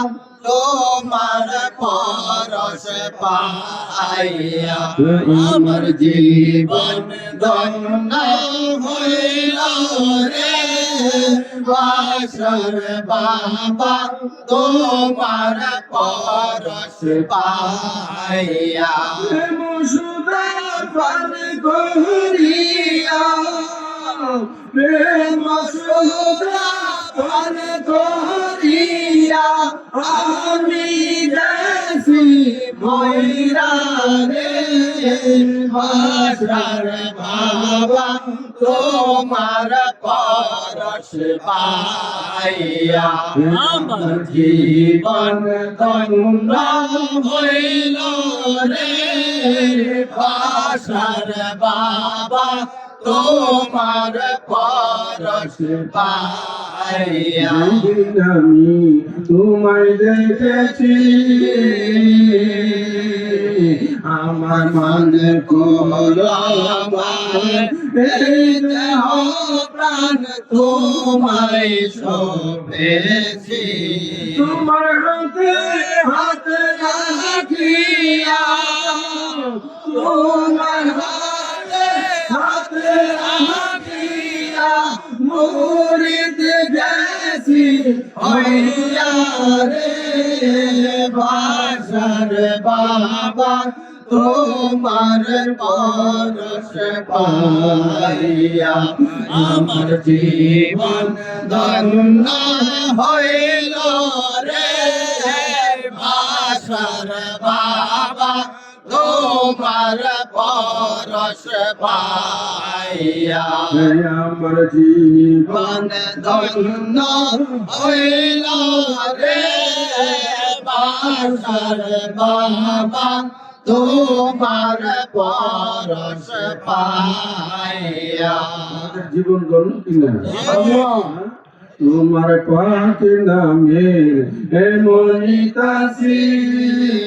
Speaker 2: তোমার পরশ পাইয়া আমার জীবন ধন্য হইল রে বাসর বাবা তোমার পরশ পাইয়া
Speaker 1: মুসুদা পান করিয়া প্রেম মুসুদা পান করিয়া আমি দেশি ভৈরা রে
Speaker 2: বাসর বাবা তোমার পরশ পাইয়া আমার জীবন ধন্য হইল রে বাসর বাবা তোমার পরশ পাইয়া
Speaker 1: আমি তোমায় দেখেছি, আমার মান
Speaker 2: এই দেহ প্রাণ তোমায় শোভেছি
Speaker 1: তোমার হাতে হাত
Speaker 2: রাখিয়া তোমার হাতে হাত রাখিয়া মুরিদ গেছি হইয়া রে বাসর বাবা তোমার পরশ পাইয়া আমার জীবন ধন্য হইল রে বাসর বাবা তোমার পরশ পাইয়া
Speaker 1: আমার জীবন
Speaker 2: ধন্য হইল রে বাসর বাবা তোমার পরশ পাইয়া
Speaker 1: জীবন গণ কিনা তোমার পাক নামে এমনি তাসির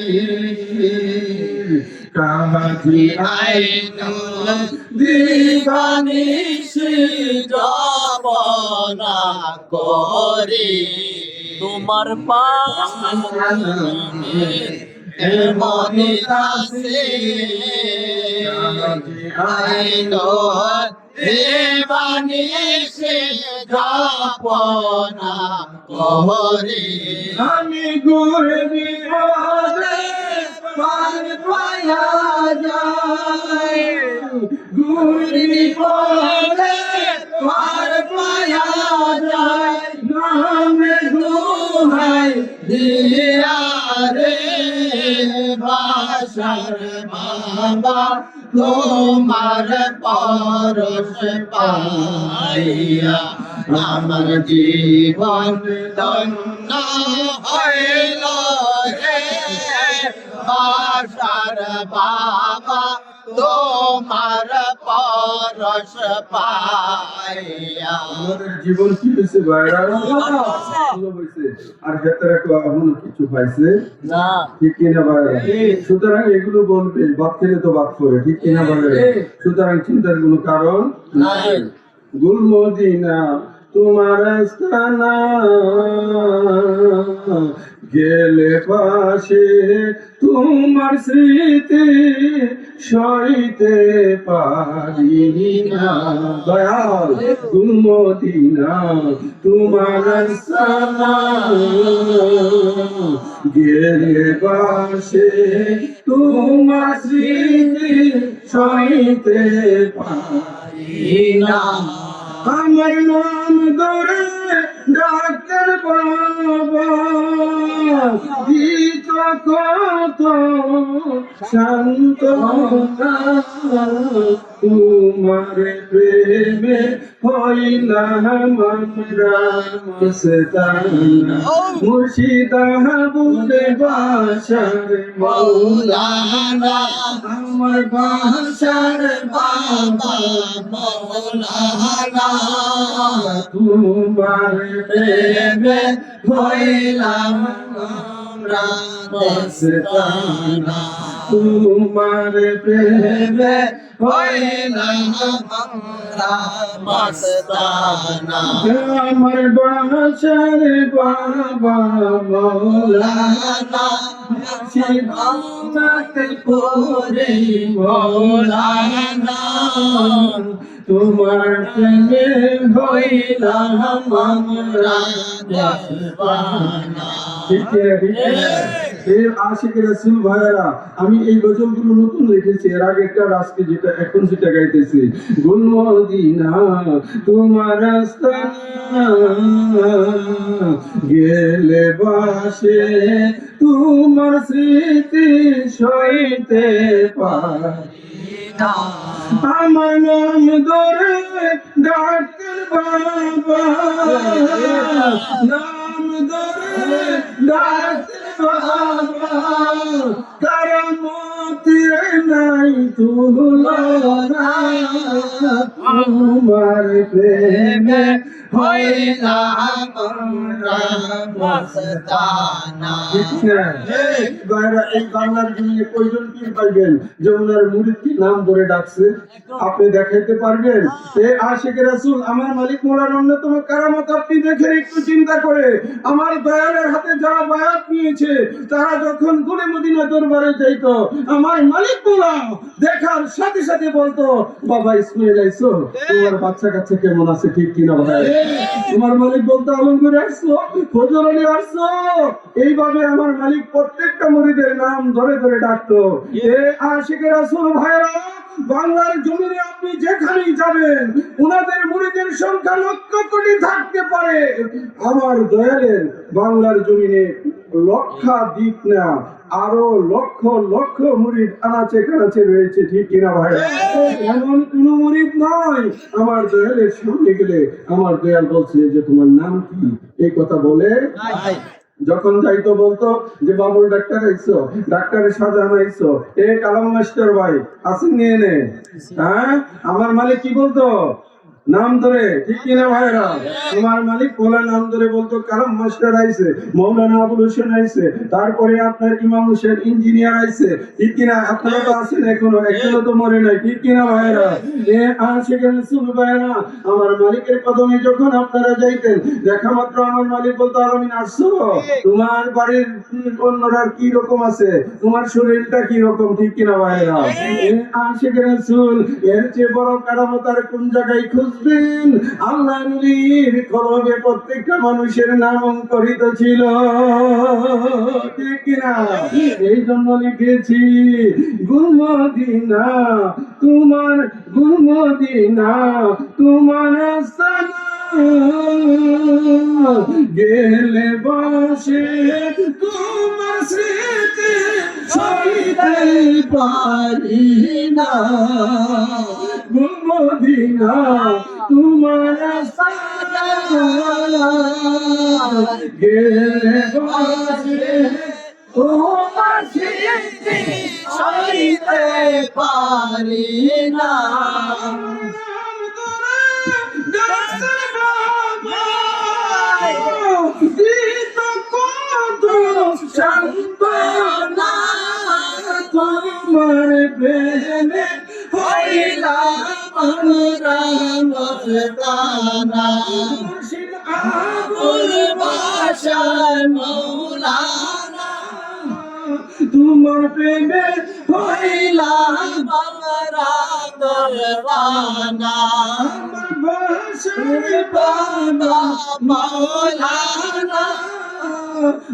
Speaker 1: কাজী
Speaker 2: আইনু দিবানিশ জপনা করি তোমার পানে এমনি তাসির আইনু দিবানিশ জপনা করি
Speaker 1: আমি গুরবি পার পায়া যায়
Speaker 2: বাসার বাবা তোমার পরশ পাইয়া আমার জীবন ধন্য হইল রে বাসার বাবা তোমার পরশ পাইয়া
Speaker 1: আমাদের জীবন কি হয়েছে ভাইরা? ভালো হয়েছে। আর ভেতরে এখনো কিছু পাইছে
Speaker 2: না
Speaker 1: ঠিক কিনা ভাইরা? সুতরাং এগুলো বলবে, ভাত খেলে তো ভাত করে, ঠিক কিনা ভাইরা? সুতরাং চিন্তার কোনো কারণ
Speaker 2: নাই
Speaker 1: গুলমদিনা তোমার আস্তানা, গেলে পাশে তোমার স্মৃতি সইতে পারি না। দয়াল গুলমদিনা তোমার আস্তানা, গেলে পাশে তোমার স্মৃতি সইতে পারি
Speaker 2: না
Speaker 1: আমার নাম ধরে ডাক্তার বাবা, গীত কত শান্ত তোমার প্রেমে হইলাম আমরা মস্তানা, মুর্শিদাবাদ বাসার মৌলানা, আমার বাসার বাবা
Speaker 2: মৌলানা
Speaker 1: তোমার প্রেমে
Speaker 2: হইলাম আমরা
Speaker 1: মস্তানা, তোমার প্রেমে
Speaker 2: হইলাম আমরা মস্তানা
Speaker 1: আমার বাসার বাবা মৌলানা,
Speaker 2: মুর্শিদাবাদ পুরে মৌলানা
Speaker 1: তোমার প্রেমে
Speaker 2: হইলাম আমরা মস্তানা
Speaker 1: আশিকের রাসূল ভাইয়েরা, আমি এই গজলগুলো নতুন লিখেছি, এর আগে একটা আজকে যেটা এখন যেটা গাইতেছি, গুলমদিনা তোমার আস্তানা, গেলে বাসে তোমার স্মৃতি সইতে পারি
Speaker 2: না
Speaker 1: আমার নাম ধরে ডাক্তার বাবা, নাম ধরে ডাক্তার বাবা, তারা মতিরে নাই তুলনা, তোমার প্রেমে
Speaker 2: হইলাম আমরা মস্তানা
Speaker 1: এই বাংলার জমিনে কয়জন পীর পাইবেন যে ওনার মুরিদকে নাম ধরে ডাকছে? আপনি দেখাইতে পারবেন? এ আশিকের রাসূল, আমার মালিক মোলার অন্যতম কারামত আপনি দেখেন একটু চিন্তা করে। আমার দয়ালের হাতে যারা বায়াত নিয়েছে তারা যখন গুলে মদিনা দরবারে যাইত, আমার মালিক মোলা দেখার সাথে সাথে বলতো, বাবা ইসমাইল আইছো, তোমার বাচ্চা কাচ্চা কেমন আছে, ঠিক কিনা ভাই? তোমার মালিক বলতো, আলমগীর আসছো, ফজর আলী আসছো। এইভাবে আমার মালিক প্রত্যেকটা মুরিদের নাম ধরে ধরে ডাকতো। এ আশিকের রাসূল ভাইরা, বাংলার জমিনে আপনি যেখানেই যাবেন উনাদের মুরিদের সংখ্যা লক্ষ কোটি থাকতে পারে, আমার দয়ালের বাংলার জমিনে লক্ষাধিক না আরো লক্ষ লক্ষ মুরিদ আনাচে কানাচে রয়েছে, ঠিক কিনা ভাই? এমন কোন মুরিদ নয় আমার দয়ালের সামনে গেলে আমার দয়াল বলছে যে তোমার নাম কি, এই কথা বলে যখন যাইতো বলতো যে বাবুল ডাক্তার আইছো, ডাক্তারের সাজানো আইছো, এ কালাম মাস্টার ভাই আসেন নিয়ে নে। হ্যাঁ, আমার মালিক কি বলতো? নাম ধরে, ঠিক কিনা ভাইরা? আমার মালিক বলে নাম ধরে বলতো, কালাম মাস্টার আইছে, মৌলানা আবুল হোসেন আইছে, তারপরে আপনার ইমাম হোসেন ইঞ্জিনিয়ার আইছে, ঠিক কিনা? আপনারা তো আছেন এখনো, এখনো তো মরে নাই, ঠিক কিনা ভাইরা? সেখানে শুনু ভাইরা, আমার মালিকের কদমে যখন আপনারা যাইতেন, দেখা মাত্র আমার মালিক বলতো, আলামিন আসছো, তোমার বাড়ির অন্যরা কি রকম আছে, তোমার শরীরটা কি রকম, ঠিক কিনা ভাইরা? সেখানে শুন, এর চেয়ে বড় কারামত আর কোন জায়গায় খুঁজবেন? আল্লাহ নবীর কলবে প্রত্যেকটা মানুষের নাম অঙ্কিত ছিল, ঠিক কিনা? এই জন্য লিখেছি, গুলমদিনা তোমার, গুলমদিনা তোমার আস্তানা, গেলে বসে তোমার স্মৃতি
Speaker 2: পারি না
Speaker 1: মদিনা তোমার গেলে বাজে
Speaker 2: তোমার স্মৃতি সইতে পারি না সান্ত্বনা
Speaker 1: তোমার প্রেমে
Speaker 2: হইলাম আমরা মস্তানা
Speaker 1: মুর্শিদ
Speaker 2: আবুল বাশার মৌলানা
Speaker 1: তোমার প্রেমে
Speaker 2: হইলাম আমরা দরবানা
Speaker 1: আমার বাসার
Speaker 2: বাবা মৌলানা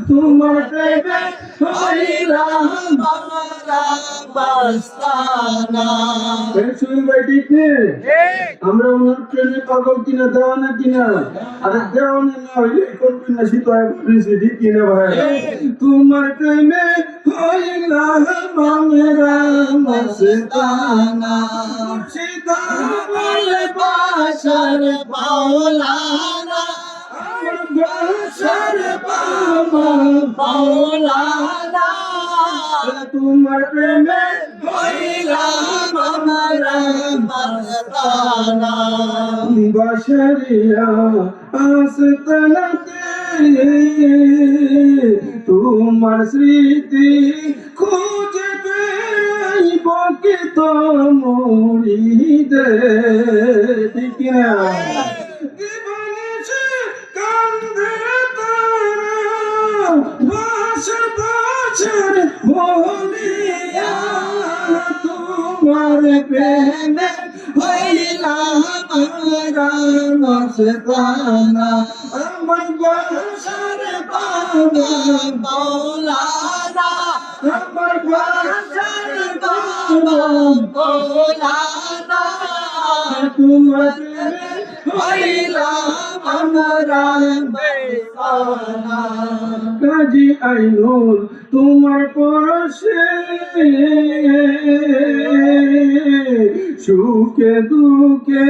Speaker 1: তোমার প্রেমে
Speaker 2: হইলাম আমরা মস্তানা
Speaker 1: শুনুন ভাই ঠিক নেই আমরা ওনার প্রেমে পাগল কিনা দেওয়ানা কিনা আরে দেওয়ানা না হইলে করবেন না শীত ঠিক কিনা ভাই তোমার প্রেমে হইলাম আমরা মস্তানা
Speaker 2: আবুল বাশার মৌলানা বাশার বাবা মৌলানা
Speaker 1: তোমার প্রেমে
Speaker 2: হইলাম আমরা মস্তানা
Speaker 1: বাশরিয়া আস্তানাতে তোমার স্মৃতি খুঁজে পেব কি তো মুরিদে ঠিক না দিবানিশে কান্দে তারা ভাষা ভাষার বলিয়া তোমার প্রেমে
Speaker 2: হইলাম আমরা মস্তানা
Speaker 1: আমার বাসার
Speaker 2: বাবা মৌলানা
Speaker 1: আমার বাসার
Speaker 2: বাবা মৌলানা
Speaker 1: তোমার প্রেমে
Speaker 2: হইলাম আমরা মস্তানা
Speaker 1: কাজী আইনুল তোমার পরশে সুখে দুঃখে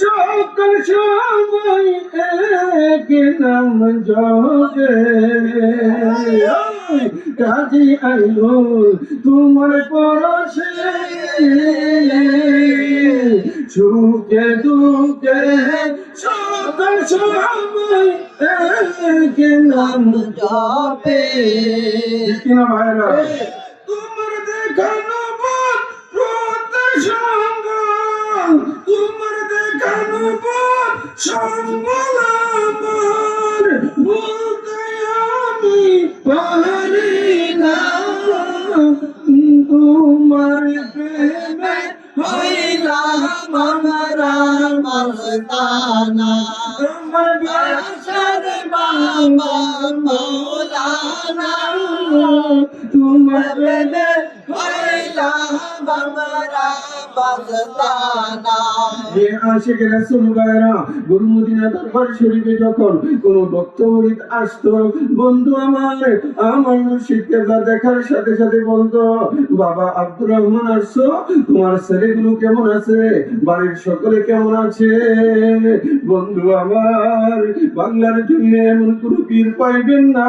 Speaker 1: সকল সময় এক নাম জগে কাজী আইনুল তোমার পরশে সুখে দুঃখে সকল সময় এক নাম
Speaker 2: জপে
Speaker 1: কিনা ভাইরা তোমার দেখানো পথ প্রত্যসঙ্গ তোমার দেখানো পথ সঙ্গল আমার বলতে আমি পারি না তোমার প্রেমে
Speaker 2: হইলাম আমরা মস্তানা
Speaker 1: আমার
Speaker 2: বাশার বাবা মৌলানা
Speaker 1: তোমার প্রেমে
Speaker 2: হইলাম আমরা মস্তানা
Speaker 1: যে আশিক রাসূল ভাইরা গুরু মদিনা দরবার শরীফে যখন কোন ভক্ত মুরিদ আসতো বন্ধু আমার মুর্শিদকে দেখার সাথে সাথে বলতো বাবা আব্দুর রহমান আসছো তোমার ছেলেগুলো কেমন আছে বাড়ির সকলে কেমন আছে বন্ধু আমার বাংলার জন্য এমন কোন পীর পাইবেন না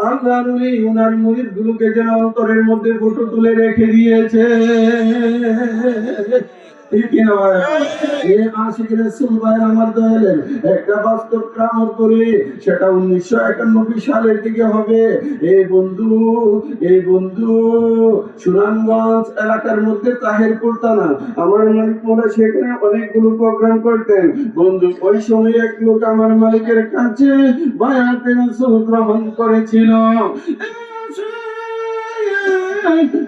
Speaker 1: আল্লাহর ওই ওনার মুরিদ গুলোকে যেন অন্তরের মধ্যে ফটো তুলে রেখে দিয়েছে ঠিক কিনা ভাই এই আশিক রাসূল ভাই আমার দয়ালের একটা বাস্তব ক্রামত করে সেটা 1991 সালের দিকে হবে এই বন্ধু সুনামগঞ্জ এলাকার মধ্যে তাহিরপুর থানা আমার মালিক মোড়া সেখানে অনেকগুলো প্রোগ্রাম করতেন বন্ধু ওই সময় এক লোক আমার মালিকের কাছে বায়াতে রাসূল গ্রহণ করেছিল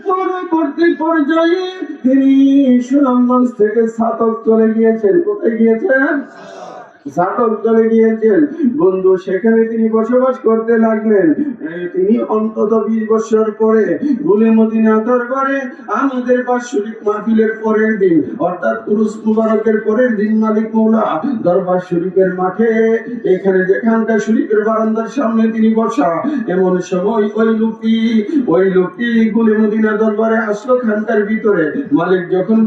Speaker 1: পরবর্তী পর্যায়ে তিনি সুনামগঞ্জ থেকে ছাতক চলে গিয়েছেন কোথায় গিয়েছেন জাতক চলে গিয়েছেন বন্ধু, সেখানে তিনি বসবাস করতে লাগলেন। তিনি অন্তত 20 বছর পরে গুলে মদিনা দরবারে আমাদের বাৎসরিক মাহফিলের পরের দিন অর্থাৎ উরুস মুবারকের পরের দিন মালিক মৌলা দরবার শরীফের মাঠে এখানে যেখানকার শরীফের বারান্দার সামনে তিনি বসা, এমন সময় ওই লোকটি গুলে মদিনা দরবারে আসলো খানকার ভিতরে। মালিক যখন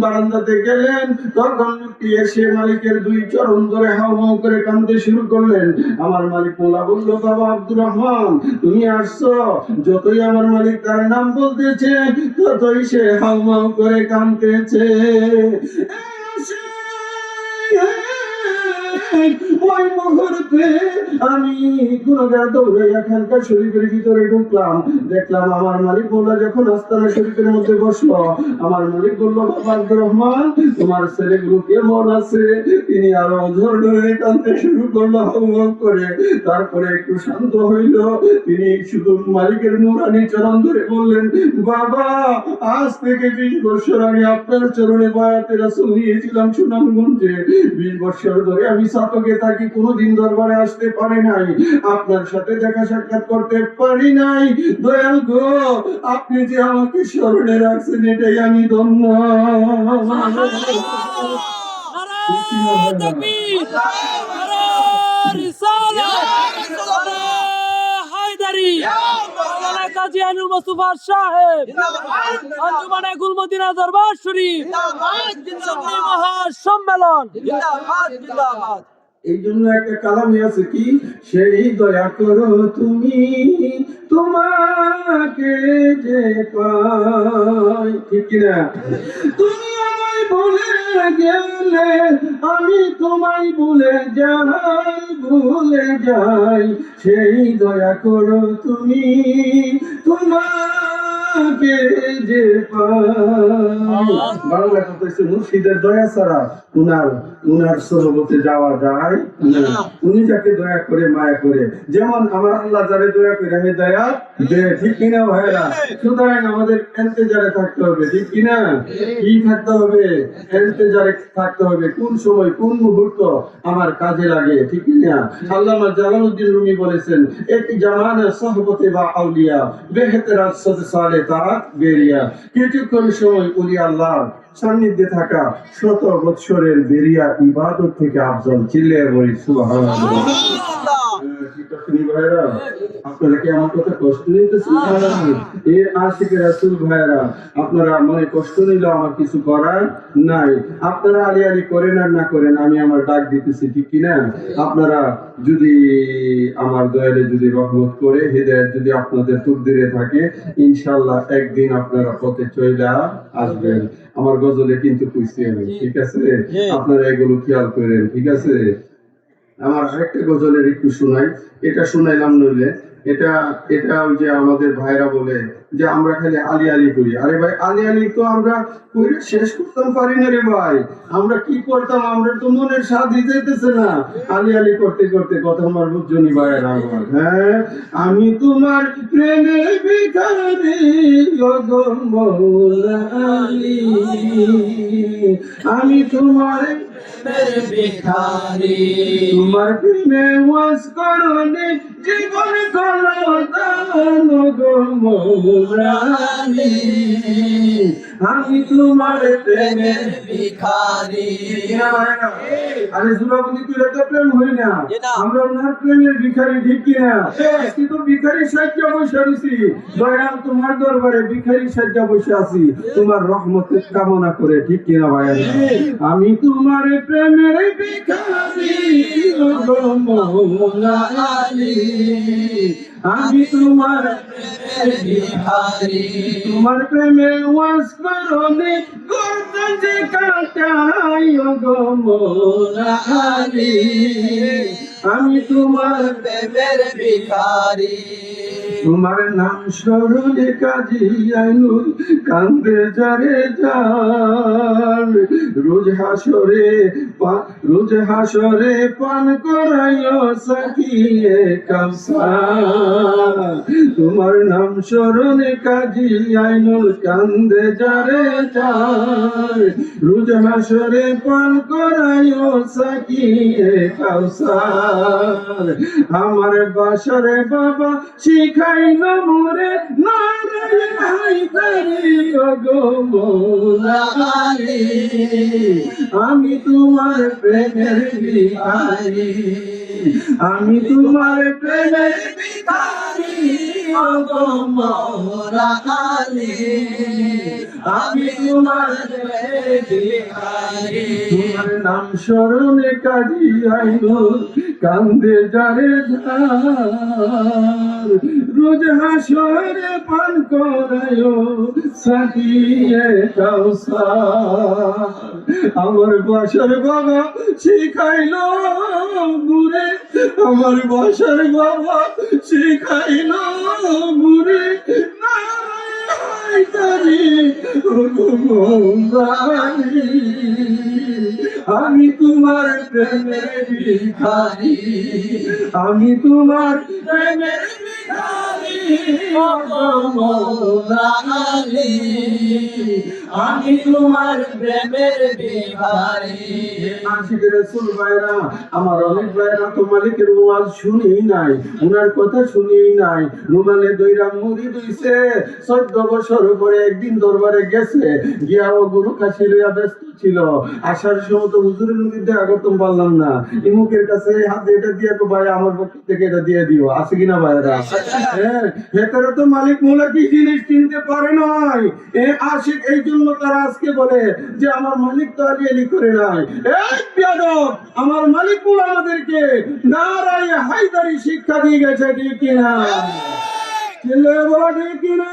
Speaker 1: বারান্দাতে গেলেন তখন লোকটি এসে মালিকের 2 চরণ ধরে হাউমাউ করে কাঁদতে শুরু করলেন। আমার মালিক মোলা বলল, বাবা আব্দুর রহমান তুমি আসছো। যতই আমার মালিক তার নাম বলতেছে ততই সে হাউমাউ করে কাঁদতেছে। ওই মুহূর্তে আমি গুনাহগার দৌড়ে এখানকার শরীফের ভিতরে ঢুকলাম, দেখলাম আমার মালিক মোলা যখন আস্তানা শরীফের মধ্যে বসলো, আমার মালিক বললো, বাবা আব্দুর রহমান তোমার ছেলেগুলো কেমন আছে? তিনি আরো ঝড় ধরে কাঁদতে শুরু করলো হাউমাউ করে। তারপরে একটু শান্ত হইল, তিনি শুধু মালিকের নুরানি চরণ ধরে বললেন, বাবা আজ থেকে 20 বছর আগে আপনার চরণে বায়াতে রাসূল নিয়েছিলাম সুনামগঞ্জে। 20 বছর ধরে আমি সাতকে থাকি, কোনোদিন দরবারে আসতে পারি নাই, আপনার সাথে দেখা সাক্ষাৎ করতে পারি নাই। দয়াল গো, আপনি যে আমাকে স্মরণে রাখছেন এটাই আমি ধন্য।
Speaker 4: কাজী আনুল মুস্তাফা সাহেব আঞ্জুমানে গুল মদিনা দরবার শরীফ মহাসম্মেলন।
Speaker 1: এই জন্য একটা কালামে আছে কি, সেই দয়া করো তুমি তোমাকে যে পাই, ঠিক কিনা? তুমি আমায় ভুলে গেলে আমি তোমায় ভুলে যাই, সেই দয়া করো তুমি তোমাকে যে পাই। বাংলা কথা হচ্ছে মুর্শিদের দয়া ছাড়া উনার সহবতে যাওয়া যায় না। উনি যাকে দয়া করে মায়া করে, যেমন আমার আল্লাহ যারে দয়া করে দয়া দে, ঠিক কিনা ভাইরা? সুতরাং আমাদের ইন্তেজারে থাকতে হবে, ঠিক কিনা? কি থাকতে হবে? ইন্তেজারে থাকতে হবে, কোন সময় কোন মুহূর্ত আমার কাজে লাগে, ঠিক কিনা? আল্লামা জালালউদ্দিন রুমি বলেছেন, একটি জামানা সহবতে বা আউলিয়া বেহতর সালে তাআত বেরিয়া, কিছুক্ষণ সময় ওলি আল্লাহর সান্নিধ্যে থাকা 100 বৎসরের বেরিয়া ইবাদত থেকে আফজল। চিল্লিয়ে বলি সুবহানাল্লাহ। আপনারা কি আমার কথা কষ্ট নিতেছেন? এই আশিকে রাসূল ভাইরা, আপনারা মনে কষ্ট নিলে আমার কিছু করার নাই। আপনারা আলি আলি করেন আর না করেন, আমি আমার ডাক দিতেছি, ঠিক কিনা? আপনারা যদি আমার দয়ালে যদি রহমত করে হেদায়েত যদি আপনাদের তকদিরে থাকে, ইনশাআল্লাহ একদিন আপনারা পথে চলে আসবেন। আমার গজলে কিন্তু কইছি আমি, ঠিক আছে? আপনারা এগুলো খেয়াল করেন, ঠিক আছে? আমার আরেকটা গজলের একটু শোনাই, এটা শোনাইলাম নইলে এটা ওই যে আমাদের ভাইরা বলে যে আমরা খালি আলি আলি করি। আরে ভাই, আলি আলি তো আমরা কইরে শেষ করতাম পারি না রে ভাই। আমরা কি করতাম, আমরা তো মনের স্বাদ দিতেছে না আলি আলি করতে করতে। কথা আমার বুঝজনি ভাইরা আমার। হ্যাঁ, আমি তোমার প্রেমে ভিখারি গো মওলা আলী, আমি তোমার ভিখারি, তোমার প্রেমে ওয়াজ করনে জীবন কলো দান গো মওলা আলী, আমি তোমার প্রেমের ভিখারি। আরে জুরাবন্দি তুই তো প্রেম হই না, আমরা ওনার প্রেমের ভিখারি, ঠিক কিনা? আজকে তো ভিখারি সাজ্জা বসে আছি, দয়াল তোমার দরবারে ভিখারি সাজ্জা বসে আছি তোমার রহমতের কামনা করে, ঠিক কিনা ভাইয়া? আমি তোমার প্রেমের ভিখারি গো মওলা আলী, আমি তোমার প্রেমের ভিখারি, তোমার প্রেমে ওয়াজ করনে গর্দে কাটাই গো মওলা আলী, আমি তোমার প্রেমের ভিখারি। তোমার নাম স্মরণে কাজী আইনুল কান্দে যারে যার রোজ হাসরে পান করাইও সাকিয়ে কাউসার তোমার নাম স্মরণে কাজী আইনুল কান্দে যারে যার রোজ হাসরে পান করাইও সাকিয়ে কাউসার আমার বাসারে বাবা শিখাইল মোরে নারায়ণ হায়দারি ওগো মৌলা আলী আমি তোমার প্রেমের ভিখারি আমি তোমার প্রেমের ভিখারি ওগো মৌলা আলী আমি তোমার প্রেমের ভিখারি তোমার নাম স্মরণে কাজী আইনুল কান্দে যারে যার রোজ হাসরে পান করায়ো সাকিয়ে কাউসার আমার বাসার বাবা শিখাইলো মুরে আমার বাসার বাবা শিখাইলো মুরে আমি তোমার প্রেমের ভিখারি আমি তোমার প্রেমের ভিখারি
Speaker 2: আমি তোমার প্রেমের বিহারি
Speaker 1: আশিক রাসূল ভাইরা আমার অনেক ভাইরা তো মালিকের ওয়াজ শুনেই নাই উনার কথা শুনেই নাই রুমালে দইরা মুড়ি দইছে 14 বছর পরে একদিন দরবারে গেছে গিয়া ও গুরু কাছে লইয়া ব্যস্ত ছিল আসার সময় তো হুজুরের নবী দেখা করতে পারলাম না ইমুকের কাছে হাত এটা দিয়ে তো ভাই আমার পক্ষ থেকে এটা দিয়ে দিও আছে কিনা ভাইরা হ্যাঁ ভেতরে তো মালিক মোলা কি জিনিস চিনতে পারে নাই এ আশিক এই জন্য তারা আজকে বলে যে আমার মালিক তো আলী আলী করে নাই এই বেয়াদব আমার মালিক মোলা আমাদেরকে নারায়ে হায়দারি শিক্ষা দিয়ে গেছে ঠিক কিনা ছেলে বলা ঠিক কিনা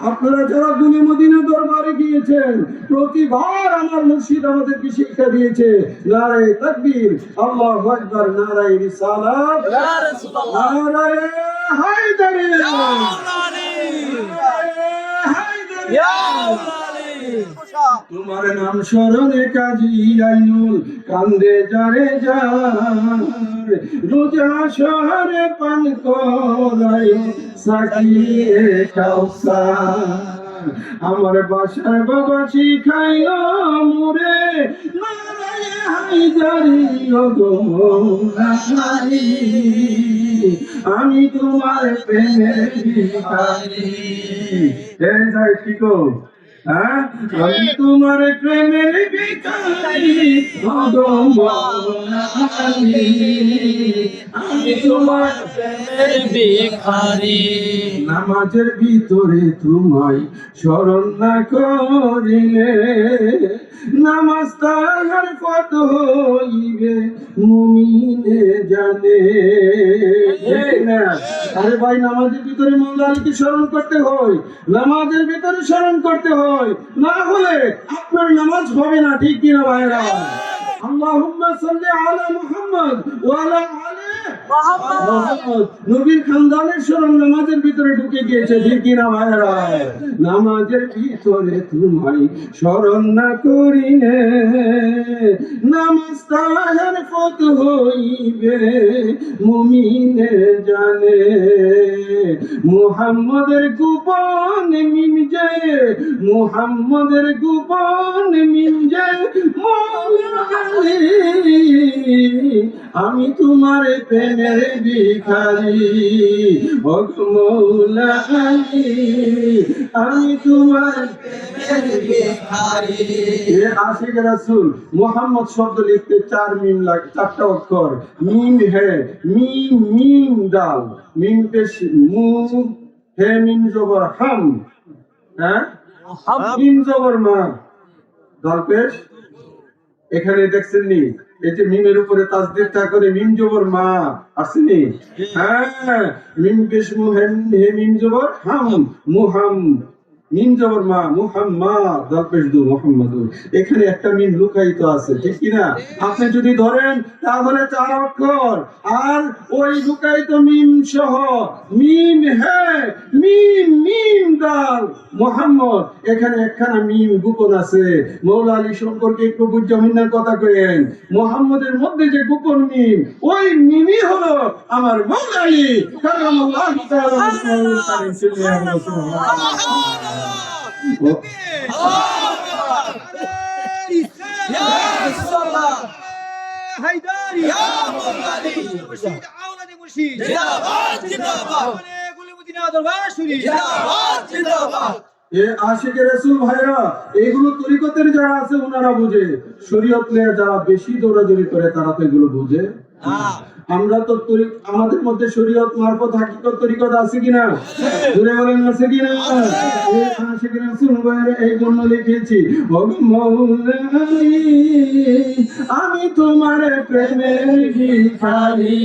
Speaker 1: আপনারা যারা দুলে মদিনা দরবারে গিয়েছেন প্রতিবার আমার মুর্শিদ আমাদেরকে শিক্ষা দিয়েছে নারায়ে তাকবীর আল্লাহু আকবার নারায়ে রিসালাত
Speaker 2: ইয়া রাসূলুল্লাহ
Speaker 1: নারায়ে হায়দারি তোমার নাম স্মরণে কাজী আইনুল কান্দে যারে যার রোজ হাসরে পান করায় সাকিয়ে কাউসার আমার বাসার বাবা শিখাইল মোরে নারায়ে হায়দারি ওগো মৌলা আলী আমি তোমার প্রেমের ভিখারি এই যাই কি গো হ্যাঁ আমি তোমার প্রেমের ভিখারি ওগো মৌলা আলী আমি তোমার
Speaker 2: প্রেমের বিহারি
Speaker 1: নামাজের ভিতরে তোমায় স্মরণ না করিলে নামাজ তাহার কত হইবে মুমিনে জানে আরে ভাই নামাজের ভিতরে মৌলা আলীকে স্মরণ করতে হয় নামাজের ভিতরে স্মরণ করতে হয় না হলে আপনার নামাজ হবে না ঠিক কিনা ভাইরা আল্লাহুম্মা সাল্লি আলা মুহাম্মদ ওয়া আলা আলি মুহাম্মদ নবীর খানদানের স্মরণ নামাজের ভিতরে ঢুকে গিয়েছে ঠিক কিনা ভাইরা নামাজের ভিতরে তোমায় স্মরণ না করিলে নামাজ তাহার কত হইবে মুমিনে জানে মুহাম্মদের গোপন মিম যায় মুহাম্মদের গোপন মিম যায় মৌলা আলী আমি তোমার প্রেমের ভিখারি ওগো মৌলা আলী আমি তোমার
Speaker 2: প্রেমের বিহারি
Speaker 1: এ আশিক রাসূল মুহাম্মদ শব্দ লিখতে 4 মিম লাগে 4টা অক্ষর মিম হে মিম মিম দাল মিম পেশ মু হে মিম জবর হাম হ্যাঁ মিম জবর মা দাল পেশ এখানে দেখছেন নি এই যে মিমের উপরে তাসদীদ তা করে মিম জবর মা আসেনি হ্যাঁ মিম পেশ মু হে মিম জবর হাম মুহাম মিম জবর মা, মুহাম্মদ দাল পেশ দু মুহাম্মাদুর। এখানে একটা মিম লুকায়িত আছে, ঠিক কি না? আপনি যদি ধরেন তাহলে 4 অক্ষর, আর ওই লুকায়িত মিম সহ মিম হ্যাঁ মিম মিম দাল মুহাম্মদ, এখানে একখানা মিম গোপন আছে। মৌলা আলী সম্পর্কে একটু বুঝামিনার কথা কইেন। মুহাম্মদের মধ্যে যে গোপন মিম, ওই মিমই হলো আমার মৌলা আলী কারামাল্লাহু তাআলা
Speaker 3: হায়দারি
Speaker 2: মোহাম্মদী
Speaker 3: মুর্শিদ আওলাদে মুর্শিদ
Speaker 2: জিন্দাবাদ জিন্দাবাদ
Speaker 3: গুলে মদিনা দরবার শরীফ
Speaker 2: জিন্দাবাদ জিন্দাবাদ।
Speaker 1: এ আশিকে রাসূল ভাইরা, এগুলো তরিকতের যারা আছে ওনারা বুঝে, শরীয়ত নিয়ে যারা বেশি দৌড়াদৌড়ি করে তারা তো এগুলো বুঝে না। আমরা তো আমাদের মধ্যে শরীয়ত মারফত হাকিকত তরিকত আছে কিনা? জুড়ে বলেন আছে কিনা? এই আশিকে রাসূল ভাইরা এই জন্য লিখেছি, ও মৌলা আলী, আমি তোমার প্রেমের ভিখারি,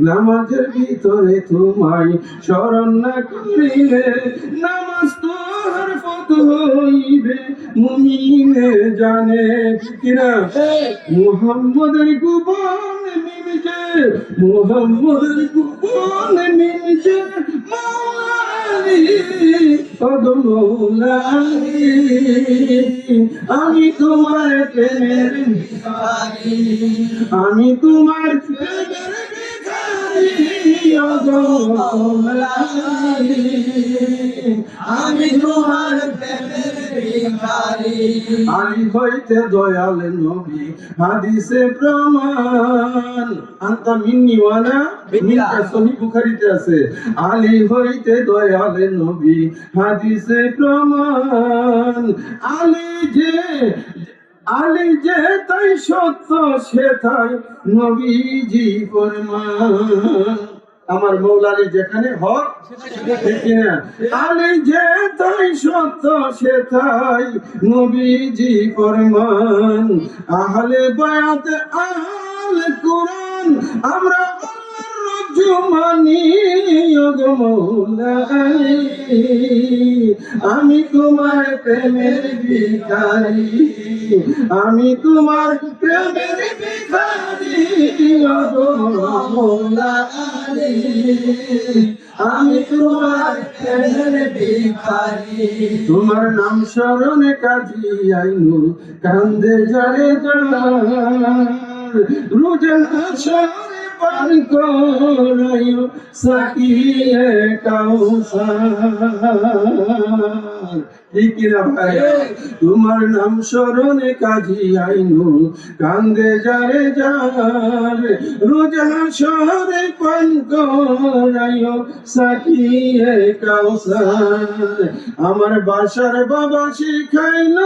Speaker 1: নামাজের ভিতরে তোমায় স্মরণ না করিলে নামাজ তোর ফত হইবে মুমিনে জানে, ঠিক কিনা? মুহাম্মদের গোপন মিমজে, মুহাম্মদের গোপন মিমজে মৌলা আলী, ও মৌলা আলী, আমি তোমার প্রেমের ভিখারি, আমি তোমার প্রেমের ভিখারি, ও মৌলা আলী,
Speaker 2: আমি তোমার প্রেমের ভিখারি।
Speaker 1: আলী হইতে দয়াল নবী হাদিসে প্রমাণ, আনতা মিন্নি ওয়ানা মিনকা, সহিহ বুখারীতে আছে। আলী হইতে দয়াল নবী হাদিসে প্রমাণ, আলী যে তাই সত্য সে তাই নবীজি ফরমান। আমার মৌলা আলী যেখানে হক, ঠিক কিনা? আলী যে তাই সত্য সে তাই নবীজি ফরমান। আহলে বায়াত আহলে কোরআন, আমরা আল্লাহর রজ্জু মানি, ও গো মৌলা আলী, আমি তোমার প্রেমের ভিখারি, আমি তোমার প্রেমের ভিখারি, ও গো মৌলা আলী, আমি তোমার প্রেমের ভিখারি। তোমার নাম স্মরণে কাজী আইনুল কান্দে যারে যার, রোজানা শহরে পান করাইও সাকিয়ে কাউসার, ঠিক কিনা ভাই? তোমার নাম স্মরণে কাজী আইনুল কান্দে যারে যার, রোজানা শহরে পান করাইও সাকিয়ে কাউসার। আমার বাসার বাবা শিখাইল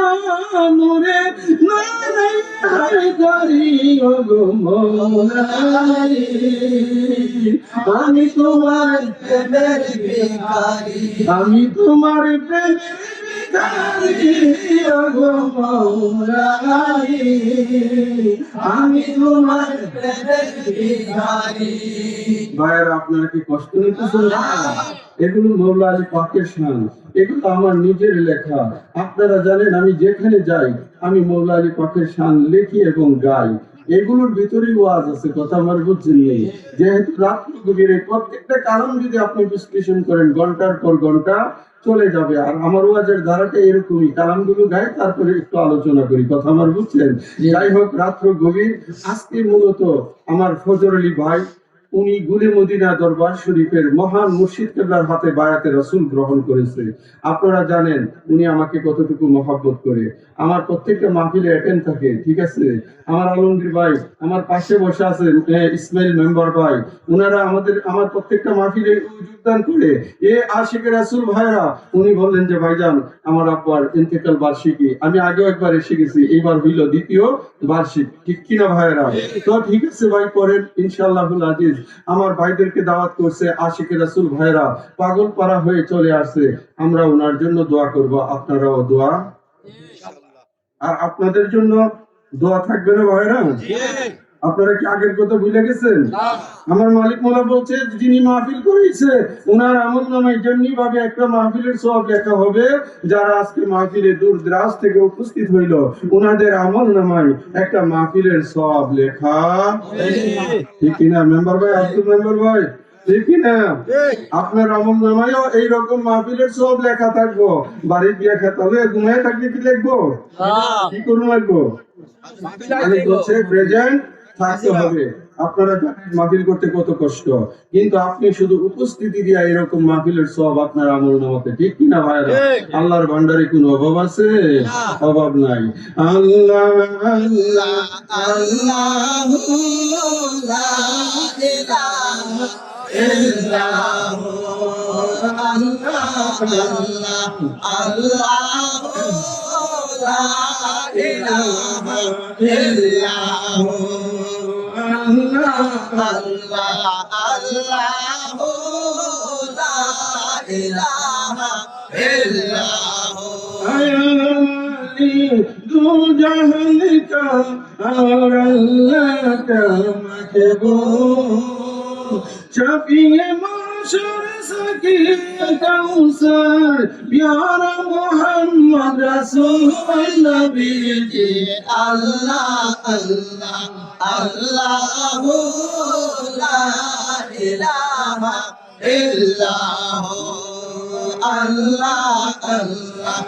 Speaker 1: মোরে নারাই হায়দারি, ও গো মৌলা আলী, আমি তোমার
Speaker 2: প্রেমের ভিখারি।
Speaker 1: আমি তোমার প্রেমের ভিখারি, ও গো মৌলা আলী,
Speaker 2: আমি তোমার প্রেমের ভিখারি।
Speaker 1: ভাইয়েরা, আপনারা কি কষ্ট নিতেছেন? এগুলো মৌলা আলী পাকের শান, এগুলো আমার নিজের লেখা। আপনারা জানেন আমি যেখানে যাই আমি মৌলা আলী পাকের শান লিখি এবং গাই। এগুলোর ভিতরেই ওয়াজ আছে, কথা আমার বুঝছেন নেই। যেহেতু রাত্রি গভীরে প্রত্যেকটা কারণ যদি আপনি বিশ্লেষণ করেন ঘন্টার পর ঘন্টা চলে যাবে। আর আমার ওয়াজের ধারাটা এরকমই, কালামগুলো গাই তারপরে একটু আলোচনা করি, কথা আমার বুঝছেন। যাই হোক, রাত্র গভীর। আজকে মূলত আমার ফজর আলী ভাই, উনি গুলে মদিনা দরবার শরীফের মহান মুর্শিদ কেবলার হাতে বায়াতে রাসূল গ্রহণ করেছে। আপনারা জানেন উনি আমাকে কতটুকু মহব্বত করে, আমার প্রত্যেকটা মাহফিলে অ্যাটেন্ড থাকে, ঠিক আছে? আমার আলমগীর ভাই আমার পাশে বসে আছেন, ইসমাইল মেম্বার ভাই, ওনারা আমার প্রত্যেকটা মাহফিলে যোগদান করে। এ আশিকে রাসূল ভাইরা, উনি বললেন যে ভাইজান আমার আব্বার ইন্তেকাল বার্ষিকী, আমি আগেও একবার এসে গেছি, এইবার হইল দ্বিতীয় বার্ষিক, ঠিক কিনা ভাইরা? তো ঠিক আছে ভাই, করেন ইনশাআল্লাহুল আজিজ। আমার ভাইদেরকে দাওয়াত করছে, আশিকে রাসূল ভাইরা পাগল পারা হয়ে চলে আসছে, আমরা ওনার জন্য দোয়া করব, আপনারাও দোয়া, আর আপনাদের জন্য দোয়া থাকবে না ভাইরা? আপনারা কি আগের কথা ভুলে গেছেন? আমার মালিক মোলা বলছে, যিনি মাহফিল করেছে ওনার আমল নামায় যেমনি ভাবে একটা মাহফিলের সওয়াব লেখা হবে, যারা আজকে মাহফিলে দূর দরাজ থেকে উপস্থিত হইল ওনাদের আমল নামায় একটা মাহফিলের সওয়াব লেখা। ঠিক কিনা মেম্বার ভাই, আব্দুল মেম্বার ভাই? ঠিক কিনা? আপনার আমল নামায়ও এইরকম মাহফিলের সওয়াব লেখা থাকবো। বাড়ির বিয়া খেতে হবে, ঘুমায় থাকলে কি লিখবো? কি করুন লাগবো? প্রেজেন্ট থাকতে হবে। আপনারা মাহফিল করতে কত কষ্ট, কিন্তু আপনি শুধু উপস্থিতি দিয়া এরকম মাহফিলের সওয়াব আপনার আমল নামাতে। ঠিক কিনা ভাইরা? আল্লাহর ভান্ডারে কোনো অভাব আছে? অভাব নাই। আল্লাহ আল্লাহ
Speaker 2: আল্লাহু লা ইলাহা ইল্লাহু আল্লাহু লা ইলাহা ইল্লাহু আল্লাহু লা ইলাহা ইল্লাহু
Speaker 1: दो जहान का और अल्लाह का महबूब, शफीए माशर सकी कौसर, प्यारा मोहम्मद रसूल नबी जी।
Speaker 2: আল্লাহ আল্লাহ আল্লাহু লা ইলাহা ইল্লাহু আল্লাহ আল্লাহ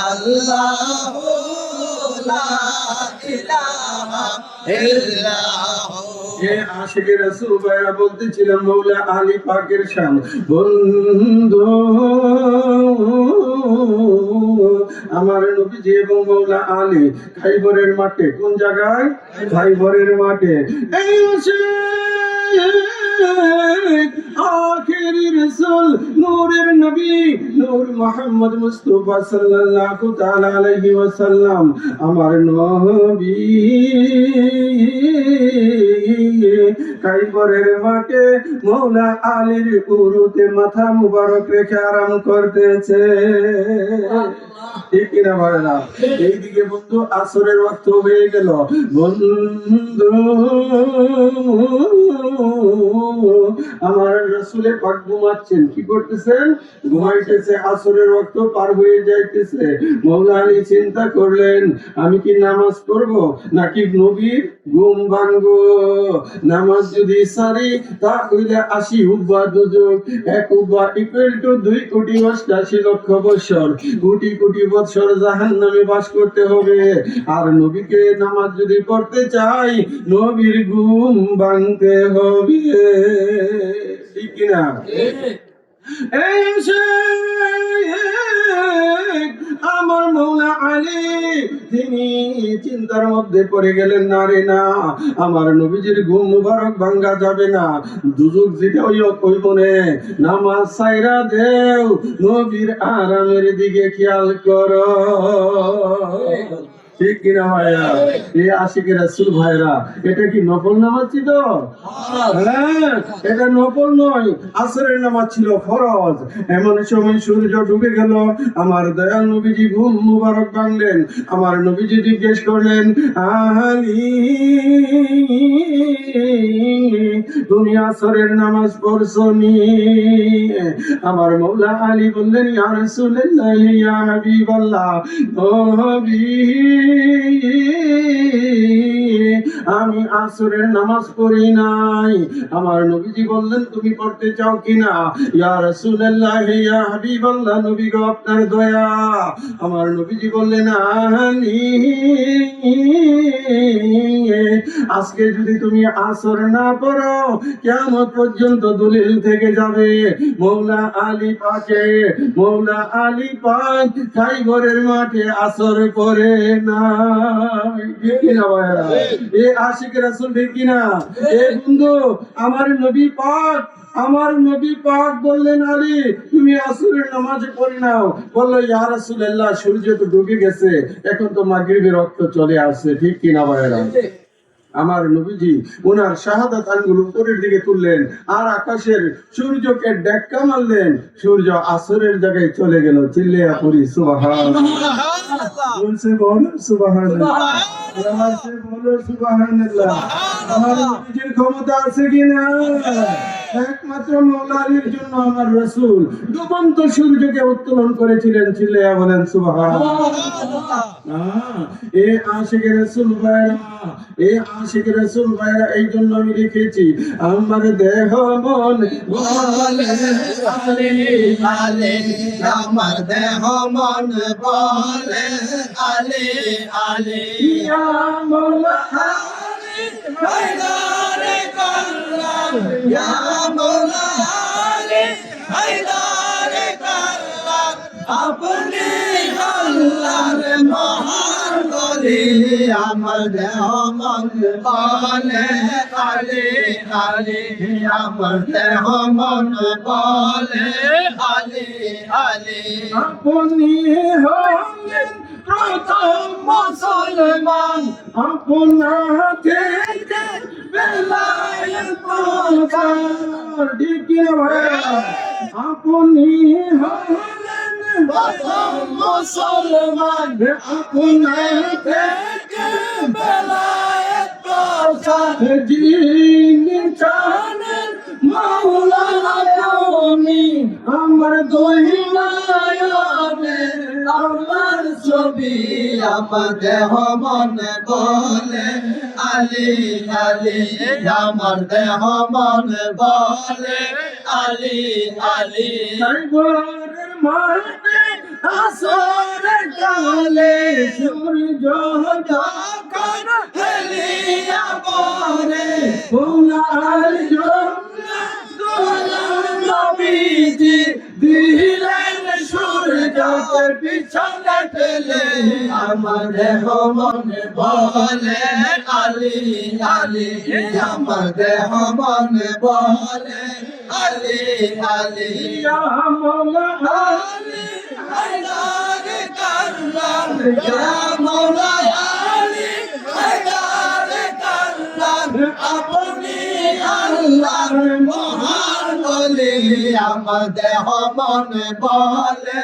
Speaker 2: আল্লাহু লা ইলাহা ইল্লাহু।
Speaker 1: ये आशिके रसूल भाइरा বলতেছিলাম মৌলা আলী পাকের শান। বন্ধু আমার নবীজি এবং মৌলা আলী খাইবরের মাঠে, কোন জায়গায়? খাইবরের মাঠে। এই আখেরি রাসূল নূরের নবী নূর মুহাম্মদ মুস্তাফা সাল্লাল্লাহু তাআলা আলাইহি ওয়াসাল্লাম আমার নবী খাইবরের মাঠে মৌলা আলীর উরুতে মাথা মুবারক রেখে আরাম করতেছে। ঠিক কিনা ভাইরা? এইদিকে বন্ধু আসরের ওয়াক্ত হয়ে গেল। বন্ধু আমার রাসূলের পাক ঘুমাচ্ছেন। কি করতেছেন? ঘুমাইতেছে। আসরের ওয়াক্ত পার হয়ে যাইতেছে। মৌলা আলী চিন্তা করলেন, আমি কি নামাজ পড়বো নাকি নবীর ঘুম ভাঙবো? নামাজ যদি সারি তাহলে ৮০ উব্বা দুজক, ১ উব্বা ইকুয়াল টু ২ কোটি ৮৮ লক্ষ বছর, কোটি কোটি বছর জাহান্নামে বাস করতে হবে। আর নবীকে নামাজ যদি পড়তে চাই নবীর ঘুম ভাঙতে হবে। ঠিক কিনা? আমার মৌলা আলী তিনি চিন্তার মধ্যে পড়ে গেলেন, না রে না, আমার নবীজির ঘুম মুবারক ভাঙ্গা যাবে না। দুজক যেটা ওই মনে নামাজ সাইরা দেও, নবীর আরামের দিকে খেয়াল করো। ঠিক কিনা ভাইয়া? এই আশিকের রাসূল ভাইরা, এটা কি নফল নামাজ ছিল? হ্যাঁ, এটা নফল নয়, আসরের নামাজ ছিল, ফরজ। এমন সময় সূর্য ডুবে গেল, আমার দয়াল নবীজি ঘুম মুবারক ভাঙলেন। আমার নবীজি জিজ্ঞেস করলেন, আলী তুমি আসরের নামাজ পড়ছো নি? আমার মৌলা আলী বললেন, ইয়া রাসূলুল্লাহ ইয়া হাবিবাল্লাহ, নবী আমি আসরের নামাজ পড়ি নাই। আমার নবীজি বললেন, তুমি পড়তে চাও কিনা? ইয়া রাসূলুল্লাহ ইয়া হাবিবাল্লাহ, নবী গো আপনার দয়া। আমার নবীজি বললেন, আলী আজকে যদি তুমি আসর না পড়ো কিয়ামত পর্যন্ত দলিল থেকে যাবে। মৌলা আলী পাক খাইবরের মাঠে আসর পড়ে না। ঠিক কিনা ভাইরা? এ আশিক রাসূল, ঠিক কিনা? এ বন্ধু, আমার নবী পাক বললেন, আলী তুমি আসরের নামাজ পড়ে নাও। বললো, ইয়া রাসূলুল্লাহ সূর্য তো ডুবে গেছে, এখন তো মাগরিবের রক্ত চলে আসছে। ঠিক কিনা ভাইরা? আমার নবীজি ওনার শাহাদাত আঙ্গুল উপরের দিকে তুললেন আর আকাশের সূর্যকে ধাক্কা মারলেন। সূর্য আসরের জায়গায় চলে গেল। চিল্লিয়া পড়ি সুবহানাল্লাহ। जोर से बोलो सुभान अल्लाह आवाज से बोलो सुभान अल्लाह আমার নবীজির ক্ষমতা আছে কিনা একমাত্র মওলা আলীর জন্য আমার রাসূল ডুবন্ত সূর্যকে উত্তোলন করেছিলেন চিল্লায়া বলেন সুবহানাল্লাহ এ আশিকে রাসূল ভাইরা এ আশিকে রাসূল ভাইরা এই জন্য আমি লিখেছি আমার দেহ মন বলে
Speaker 2: আলে আলে আমার দেহ মন বলে আলে আলে
Speaker 1: ইয়া মওলা
Speaker 2: আলী হায়দারে কাল্লাম ইয়া মওলা আলী হায়দারে কাল্লাম আপনি আল্লাহর মহান বলি আমার দেহ মন বলে আলে আলে আমার দেহ মন বলে আলে আলে
Speaker 1: আপনি হলেন প্রথম মুসলমান আপনার থেকে বেলায়েত পৌঁছার ঠিক কি না ভাইয়া আপনি হলেন
Speaker 2: প্রথম মুসলমান
Speaker 1: আপনার থেকে বেলায়েত পৌঁছার যিনি জানেন মাওলা তুমি আমার দুই নয়নে
Speaker 2: আমার ছবি আমার দেহ মন বলে আলী আলী আমার দেহ মন বলে আলী আলী
Speaker 1: সাগরের মাঝে আসরের কালে সূর্য যখন
Speaker 2: হেলিয়া পরে
Speaker 1: ফুলার নবীজি দিলেন সূর্যকে পিছনে ফেলে
Speaker 2: আমার দেহ মন বলে আলী আলী আমার দেহ মন বলে আলী আলী
Speaker 1: ইয়া মওলা
Speaker 2: আলী হায়দারে কাল্লাম ইয়া মওলা আলী হায়দারে কাল্লাম আপনি আল্লাহর মহান বলি আমার দেহ মন বলে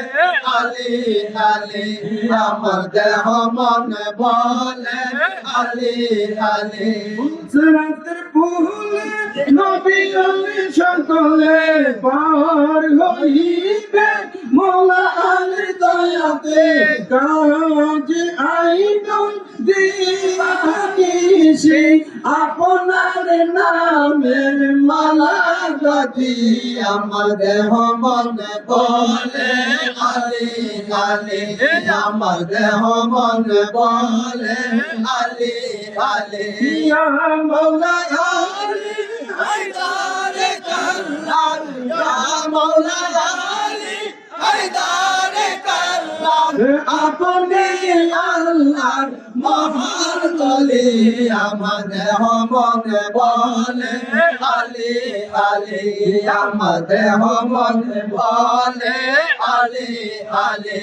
Speaker 2: আলী আলী আমার দেহ মন বলে আলী আলী
Speaker 1: রাতের ফুলে নবী আলী সকলে পার হইবে মওলা আলীর দয়াতে কাজ আইনুল দিবানিশি আপনার নামের মালা
Speaker 2: গতি আমার দেহ মন বলে আলী আলী আমার দেহ মন বলে আলী আলী
Speaker 1: ইয়া মওলা
Speaker 2: আলী হায়দারে কাল্লাম ইয়া মওলা আলী হায়দারে কাল্লাম আপনি আল্লাহর মহান বলি আমার দেহ মন বলে আলী আলী আমার দেহ মন বলে আলী আলী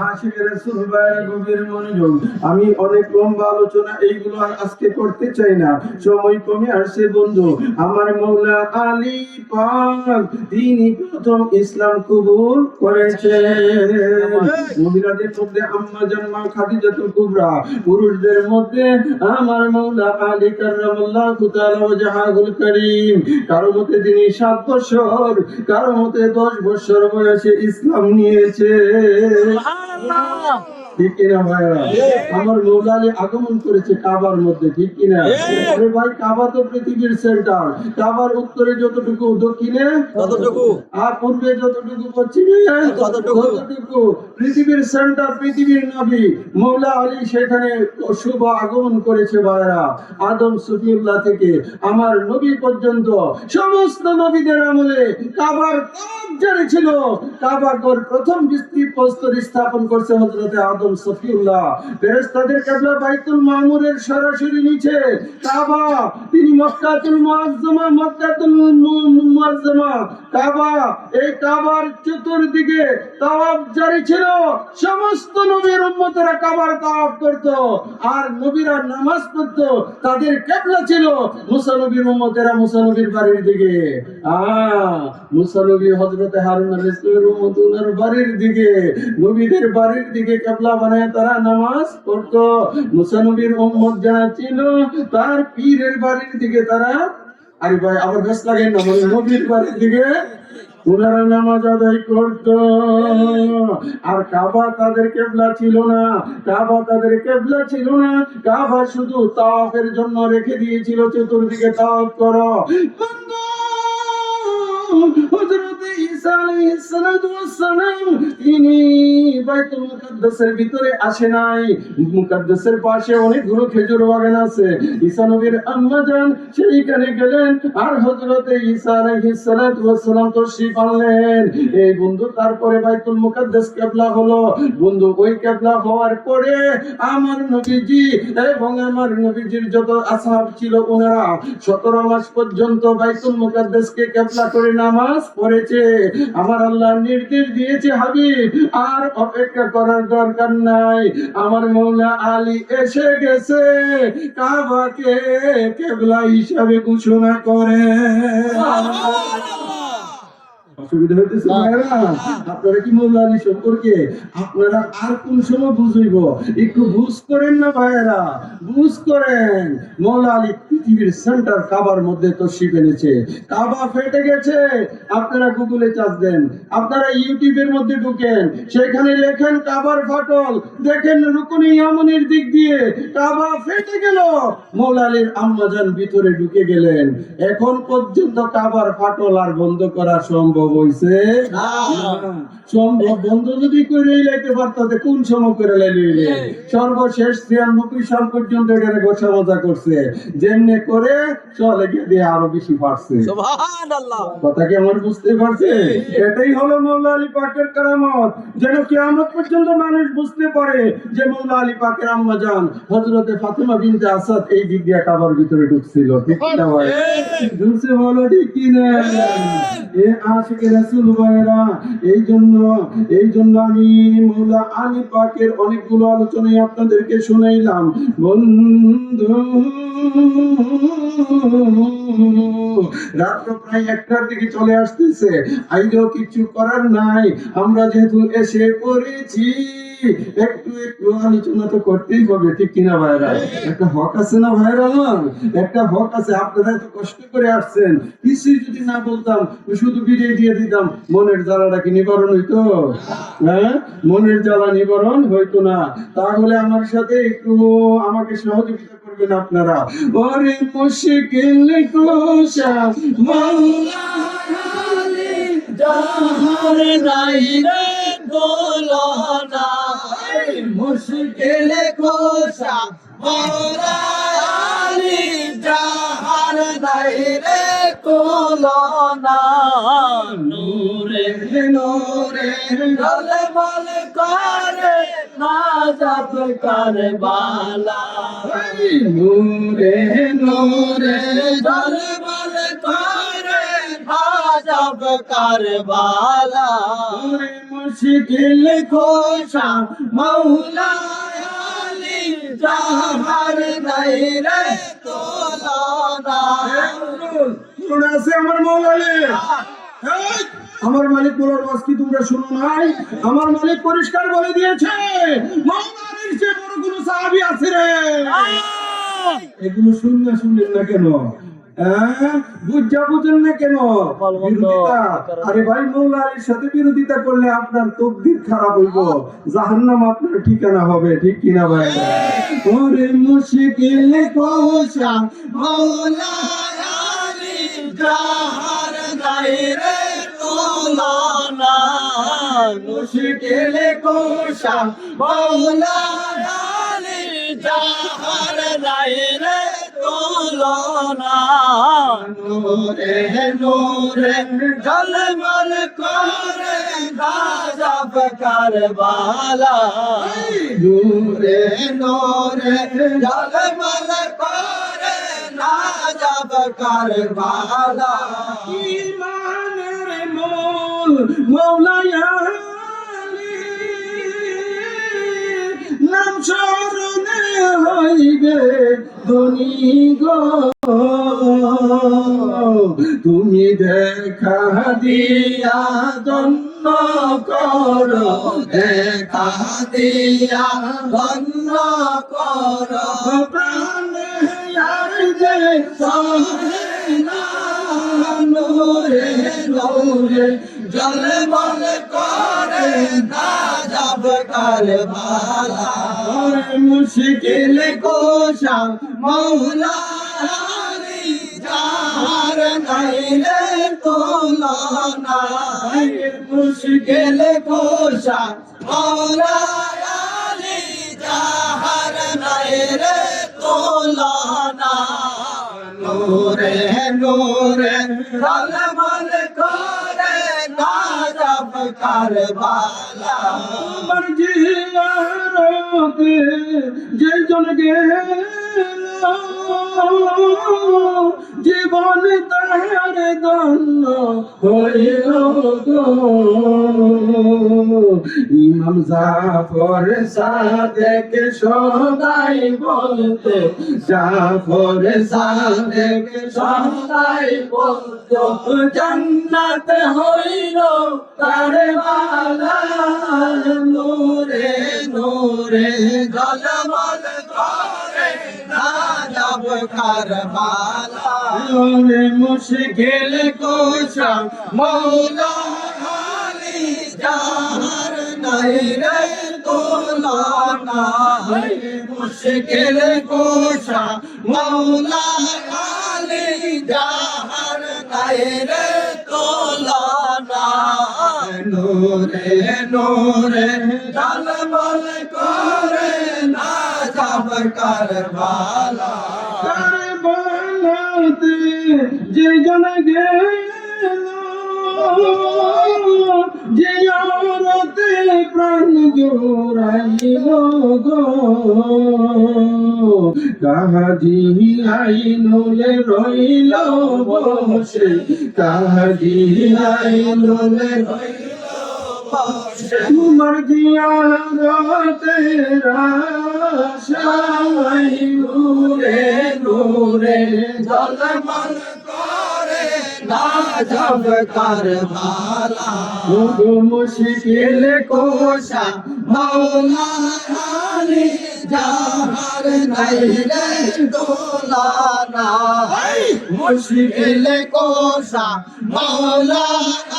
Speaker 1: আশিকের রাসূল ভাইরা গভীর মনোযোগ আমি অনেক লম্বা আলোচনা এইগুলো আর আজকে করতে চাই না সময় কমে আসছে বন্ধু আমার মওলা আলী পাক তিনি প্রথম ইসলাম কবুল করেছেন মহিলাদের মধ্যে আম্মা জান মা খাদিজাতুল কুবরা পুরুষদের মধ্যে আমার মওলা আলী কাররামাল্লাহু তাআলা ওয়াজহাহুল কারীম কারো মতে তিনি 7 বছর কারো মতে 10 বছর বয়সে ইসলাম নিয়েছে
Speaker 4: সুবহানাল্লাহ
Speaker 1: ঠিক কিনা ভাইরা আমার মওলা আলী আগমন করেছে কাবার মধ্যে ঠিক কিনা আরে ভাই কাবা তো পৃথিবীর সেন্টার কাবার উত্তরে যতটুকু দক্ষিণে
Speaker 3: কতটুকু
Speaker 1: আর পূর্বে যতটুকু পশ্চিমে ততটুকু পৃথিবীর সেন্টার পৃথিবীর নবী মওলা আলী সেখানে শুভ আগমন করেছে ভাইরা আদম সফিউল্লাহ থেকে আমার নবী পর্যন্ত সমস্ত নবীদের আমলে কাবার জারি ছিল কাবা ঘর প্রথম ভিত্তি প্রস্তর স্থাপন করছে হযরতে আদম সফিউল্লাহ ফেরেশতাদের কিবলা বাইতুল মামুরের সরাসরি নিচে কাবা তিনি মক্কাতুল মুআজ্জামা কাবা এই কাবার চতুর্দিকে তাওয়াফ জারি ছিল সমস্ত নবীর উম্মতেরা কাবার তাওয়াফ করত আর নবীরা নামাজ পড়তো তাদের কিবলা ছিল মুসা নবীর উম্মতেরা মুসা নবীর বাড়ির দিকে মুসা নবী হযরতে হারুন আলাইহিস সালামের উম্মত ওনার বাড়ির দিকে নবীদের বাড়ির দিকে কিবলা মুসল্লা বানায় তারা নামাজ পড়তো। মুসা নবীর উম্মত যারা ছিল তার পীরের বাড়ির দিকে তারা, আরে ভাই আবার ব্যস্ত লাগেন না, মানে নবীর বাড়ির দিকে ওনারা নামাজ আদায় করত। আর কাবা তাদের কেবলা ছিল না, কাবা তাদের কেবলা ছিল না, কাবা শুধু তাওয়াফের জন্য রেখে দিয়েছিল, চতুর্দিকে তাওয়াফ করো। হযরত ঈসা আলাইহিস সালাতু ওয়াস সালাম তিনি বাইতুল মুকাদ্দাসের ভিতরে আসে নাই। মুকাদ্দাসের পাশে অনেকগুলো খেজুর বাগান আছে, ঈসা নবীর আম্মা জান সেইখানে গেলেন আর হযরত ঈসা আলাইহিস সালাতু ওয়াস সালাম তশরীফ আনলেন। এই বন্ধু তারপরে বাইতুল মুকাদ্দাস কিবলা হলো। বন্ধু ওই কিবলা হওয়ার পরে আমার নবীজি এবং আমার নবীজির যত আসহাব ছিল ওনারা 17 মাস পর্যন্ত বাইতুল মুকাদ্দাসকে কিবলা করে নামাজ পড়েছে। আমার আল্লাহ নির্দেশ দিয়েছে হাবিব আর অপেক্ষা করার দরকার নাই, আমার মওলা আলী এসে গেছে, কাবাকে কিবলা হিসাবে ঘোষণা করে। অসুবিধা হইতেছে ভাইরা? আপনারা কি মওলা আলী সম্পর্কে আপনারা আর কোন সময় বুঝইব? একটু বুঝ করেন না ভাইরা, বুঝ করেন। মওলা আলী পৃথিবীর সেন্টার কাবার মধ্যে তশরিফ এনেছে, কাবা ফেটে গেছে। আপনারা গুগলে চার্জ দেন, আপনারা ইউটিউবের মধ্যে ঢুকেন, সেখানে লেখেন কাবার ফাটল, দেখেন রুকনে ইয়ামানের দিক দিয়ে কাবা ফেটে গেল, মওলা আলীর আম্মাজান ভিতরে ঢুকে গেলেন। এখন পর্যন্ত কাবার ফাটল আর বন্ধ করা সম্ভব হইছে না। সম্ভব বন্ধ যদি করে লাইতে পারতো কোন সময় করে লাইলে, সর্বশেষ 93 সাল পর্যন্ত এখানে গোছা মজা করছে, যেমনে করে চলে গিয়ে দিয়ে আরো বেশি পারছে।
Speaker 2: সুবহানাল্লাহ।
Speaker 1: কথা কি আমার বুঝতে পারছে? এটাই হলো মওলা আলী পাকের কারামত, যেন কিয়ামত পর্যন্ত মানুষ বুঝতে পারে যে মওলা আলী পাকের আম্মা জান হযরতে ফাতেমা বিনতে আসাদ এই দিক দিয়ে কাবার ভিতরে ঢুকছিল। ঠিক না ভাই? ঢুকছে বলো ঠিক কি না? এ আশিকে রাসূল ভাইরা, এই জন্য আমি মওলা আলী পাকের অনেকগুলো আলোচনাই আপনাদেরকে শুনাইলাম। বন্ধু রাত প্রায় 1টার দিকে চলে আসতেছে, আইলেও কিছু করার নাই, আমরা যেহেতু এসে পড়েছি একটু একটু আলোচনা তো করতেই হবে। ঠিক কিনা ভাইরা? একটা হক আছে না ভাইরা? একটা হক আছে। আপনারা এত কষ্ট করে আসছেন, কিছুই যদি না বলতাম, শুধু বিদায় দিয়ে দিতাম, মনের জ্বালাটা কি নিবারণ হইতো? হ্যাঁ, মনের জ্বালা নিবারণ হইতো না। তাহলে আমার সাথে একটু আমাকে সহযোগিতা করবেন আপনারা। ওরে মুশকিল কুশা মওলা আলী
Speaker 2: জাহার নাই রে দোলনা, মুশকিল কুশা মওলা আলী জাহার নাই রে দোলনা, নূরে নূরে ঝলমল করে নাজাত কারবালা,
Speaker 1: নূরে
Speaker 2: নূরে ঝলমল করে নাজাত কারবালা,
Speaker 1: ওরে মুশকিল
Speaker 2: খোশা মওলা আলী জাহার নাই রে তোলানা।
Speaker 1: শুনে আছে আমার মওলা আলী? এই, আমার মালিক বলার ওয়াজ কি তোমরা শুনো নাই? আমার মালিক পরিষ্কার বলে দিয়েছে মওলা আলীর চেয়ে বড় কোনো সাহাবী আছে রে। এগুলো শুনলেন না কেন? বুঝেন না কেন? বিরোধিতা। আরে ভাই, মওলা আলীর সাথে বিরোধিতা করলে আপনার তকদির খারাপ হইব, জাহান্নাম আপনার ঠিকানা হবে। ঠিক কিনা ভাই? ওরে মুশকিল কুশা
Speaker 2: মওলা আলী জাহার নাই রে তোলানা, মুশকিল কুশা মওলা আলী জাহার নাই রে তোলানা, নূরে নূরে ঝলমল করে নাজাত কারবালা, নূরে নূরে ঝলমল করে নাজাত কারবালা,
Speaker 1: ঈমানের মূল মওলা আলী নাম স্মরণে হইবে ধনী গো, তুমি দেখা দিয়া ধন্য করো
Speaker 2: দেখা দিয়া ধন্য কর প্রাণ আর যে সহিনা নূরে নূরে জলমল করে না যাব কারবালা মুশকিল কোশা মৌলা যার নাই রে তুলনা মুশকিল কোশা মৌলা যার নাই রে তুলনা নূরে নূরে ঝলমল করে না যাব কারবালা
Speaker 1: মর্জিয়ারতে যে জন গেল জীবন তাহার ধন্য হইল গো ইমাম জাফর সাদেক সদাই বলতো জাফর সাদেক সদাই বলতো জান্নাত হইল তার বালা নূরে নূরে ঝলমল করে না যাব কারবালা মুশকিল কোশা মৌলা আলী যার নাই রে তুলনা মুশকিল কোশা মৌলা আলী যার নাই রে তুলনা নূরে নূরে ঝলমল করে না যাব কারবালা কারবালাতে যে জন গেল জিয়ারতে প্রাণ জোড়াইল গো কাহাজি আইনুলে রইল বসে কাহাজি আইনুলে তোমার জিয়ারতে রাশাই নূরে নূরে ঝলমল করে না যাব কারবালা মুশকিল কোশা মৌলা আলী যার নাই রে তুলনা মুশকিল কোশা মৌলা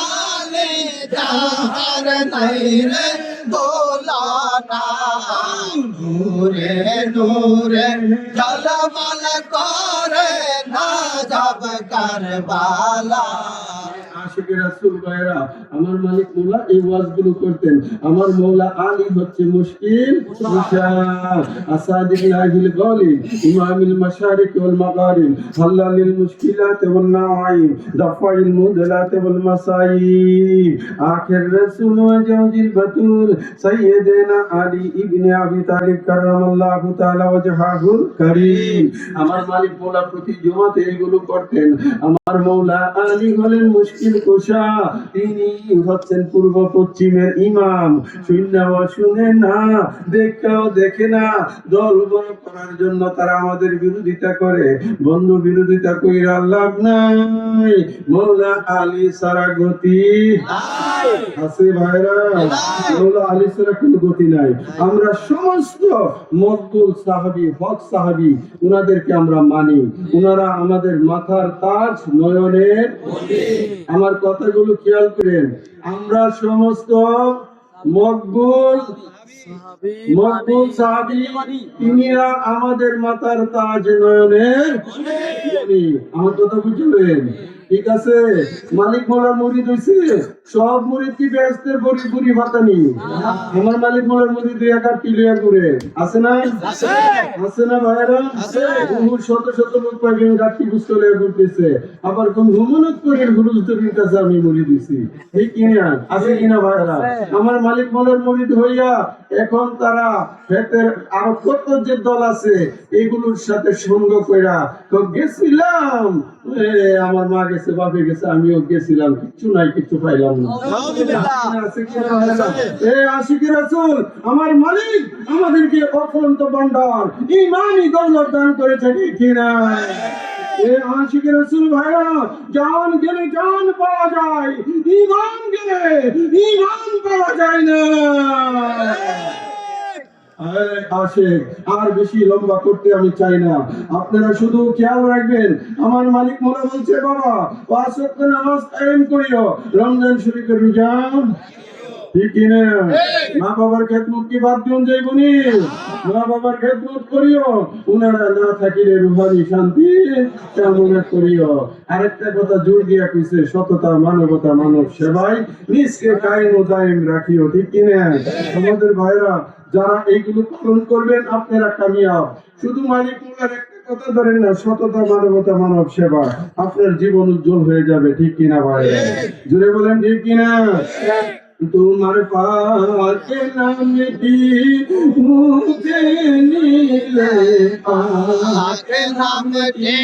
Speaker 1: আলী যার নাই রে তুলনা নূরে নূরে ঝলমল করে না যাব কারবালা আশিকের রাসূল ভাইরা আমার মালিক মৌলা এই ওয়াজগুলো করতেন আমার মৌলা আলী হচ্ছে মুশকিল কুশা আসাদিক লাহিল গালিব ইমামিল মাশারিক ওয়াল মাগারিব হাল্লালিল মুশকিলাত ওয়ান নাঈম দাফাইল মুদলাত ওয়াল মাসাইব আখির রাসূল ওয়া জাওজিল বাতুল সাইয়্যিদিনা আলী ইবনে আবি তালিব কাররামাল্লাহু তাআলা ওয়াজহাহুল কারীম আমার মালিক মৌলা প্রতি জুমাতে এগুলো করতেন আমার মৌলা আলী হলেন মুশকিল কোশা তিনি হচ্ছেন পূর্ব পশ্চিমের ইমাম শুননাও শুনে না দেখাও দেখে না দল বড় করার জন্য তারা আমাদের বিরোধিতা করে বন্ধু বিরোধিতা কইরা লাভ নাই মৌলা আলী সারা গতি আছে ভাইরা মৌলা আলী সারা কোনো গতি নাই আমরা সমস্ত মকবুল সাহাবী হক সাহাবী উনাদেরকে আমরা মানি উনারা আমাদের মাথার তাজ নয়নের আমার কথাগুলো খেয়াল করেন আমরা সমস্ত মকবুল সাহাবী তিনিরা আমাদের মাথার তাজ নয়নের মণি আমার কথা বুঝলেন ঠিক আছে মালিক মৌলার মুরিদ হইছে সব মুরিদ কি বেহেশতের বড়ি বুড়ি ভাতানি আমার মালিক মৌলার মুরিদ দুই একার টিলিয়া করে আছে না আছে না ভাইরা আছে বহু শত শত লোক পাইবেন গাটি বুঝতে ঘুরতেছে আবার কোন হুমনত করে হুজুরের কাছে আমি মুরিদ হইছি ঠিক কিনা আছে কিনা ভাইরা আমার মালিক মৌলার মুরিদ হইয়া এখন তারা ফেতের আর কত যে দল আছে এগুলোর সাথে সঙ্গ কইরা তো গেছিলাম আমার মা গেছে বাপে গেছে আমিও গেছিলাম কিছু নাই কিছু পাইলাম না আশিকি রাসূল আমার মালিক আমাদেরকে অফুরন্ত ভান্ডার ইমানি দৌলত দান করেছে কিনা আশিকি রাসূল ভাইরা জান গেলে জান পাওয়া যায় ইমান গেলে ইমান পাওয়া যায় না আশেক, আর বেশি লম্বা করতে আমি চাই না। আপনারা শুধু খেয়াল রাখবেন, আমার মালিক মোলা বলছে বাবা 5 ওয়াক্ত নামাজ কায়েম করিও, রমজান শরীফের রোজা ঠিক কিনা? মা বাবার খেদমত কি বাদ দিন যাইবনি? মা বাবার খেদমত করিও, উনারা না থাকিলে রুহানি শান্তি কামনা করিও। আরেকটা কথা জোর দিয়া কইছে, সততা, মানবতা, মানব সেবায় নিজকে কায়েম ও দায়েম রাখিও, ঠিক কিনা? আমাদের ভাইরা যারা এইগুলো পালন করবেন আপনারা কামিয়াব। শুধু মালিক মোলার একটা কথা ধরেন না, সততা, মানবতা, মানব সেবা, আপনার জীবন উজ্জ্বল হয়ে যাবে, ঠিক কিনা ভাই? জুড়ে বলেন ঠিক কিনা? তোমার পাকে নামটি মুখে নিলে
Speaker 2: পাকে নামটি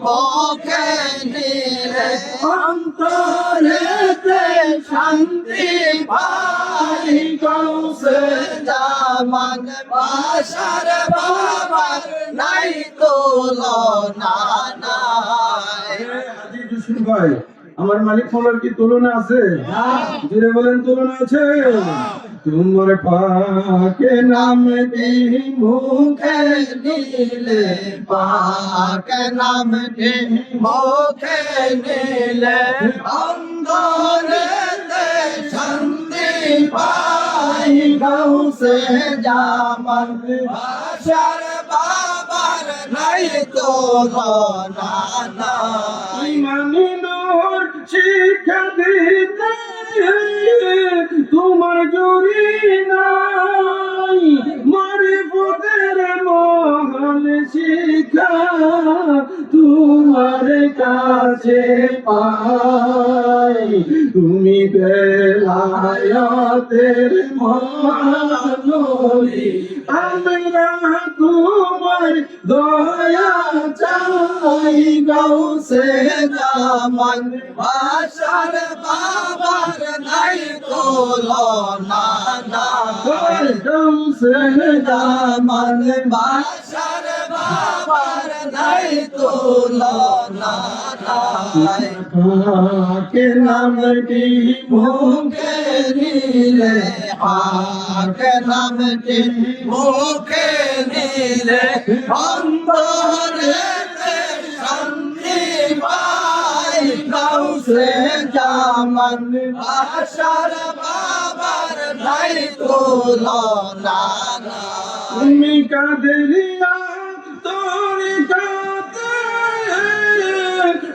Speaker 2: মুখে নিলে অন্তরেতে শান্তি পাই গৌসে জামান বাশার বাবার নাই তুলনা নাই।
Speaker 1: আজি জসিম ভাই, আমার মালিক মোলার কি তুলনা আছে? জুড়ে বলেন তুলনা আছে? তোমার পাকে নামটি
Speaker 2: মুখে নিলে পাকে নামটি মুখে নিলে অন্তরেতে শান্তি পাই গৌসে জামান বাশার বাবার নাই তুলনা নাই।
Speaker 1: ইমানি নূর শিক্ষা দিতে তোমার জুড়ি নাই, মারিফতের মহান শিক্ষা তোমার কাছে পাই। তুমি বেলায়েতের মহানবী, আমরা তোমার দয়া চাই
Speaker 2: গৌসে জামান বাশার বাবার নাই তুলনা নাই।
Speaker 1: গৌসে
Speaker 2: জামান বাশার বাবার নাই তুলনা নাই।
Speaker 1: পাকে নামটি
Speaker 2: মুখে নিলে পাকে নামটি মুখে নিলে অন্তরেতে শান্তি পাই গৌসে জামান বাশার বাবার নাই তুলনা নাই।
Speaker 1: তুমি কাদেরিয়া তোর কাতে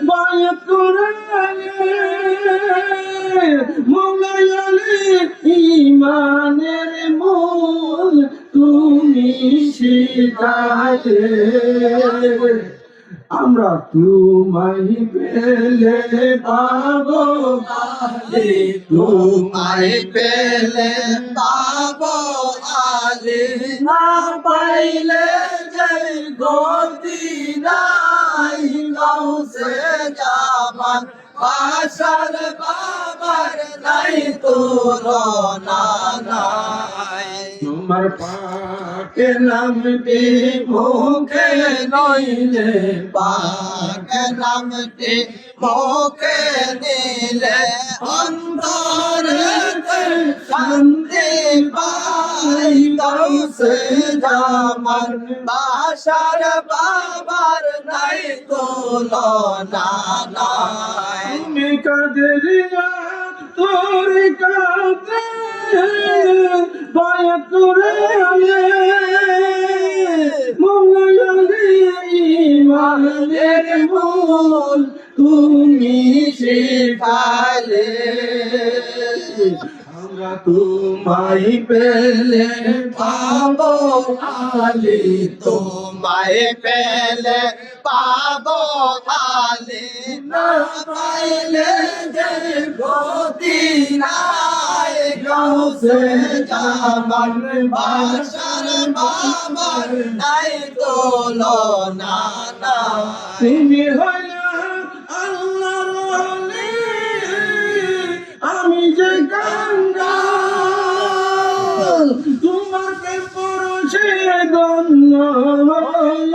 Speaker 1: বায়াত কুরানে মওলাই আলী ঈমানের মূল তুমি শিখাতে। আমরা তোমায় পেলে পাবো
Speaker 2: আলি তোমায় পেলে পাবো আলি না পাইলে যে গতি নাই গৌসে জামান বাশার বাবার নাই তুলনা নাই।
Speaker 1: তোমার পাকে নামটি
Speaker 2: মুখে নইলে পাকে নামটি মুখে নিলে অন্তরেতে শান্তি পাই গৌসে জামান বাশার বাবার নাই তুলনা নাই।
Speaker 1: তুমি কাদেরিয়া তোর কাতে বায়াত কুরানে মওলাই আলী ঈমানের মূল তুমি শিখালে। আমরা তোমায় পেলে
Speaker 2: পাবো আলি তোমায় পেলে পাবো আলি না পাইলে যে গতি নাই গৌসে জামান বাশার বাবার নাই তুলনা নাই।
Speaker 1: তুমি হইলা আল্লাহর ওলি, আমি যে কাঙ্গাল, তোমাকে পরশে ধন্য হইল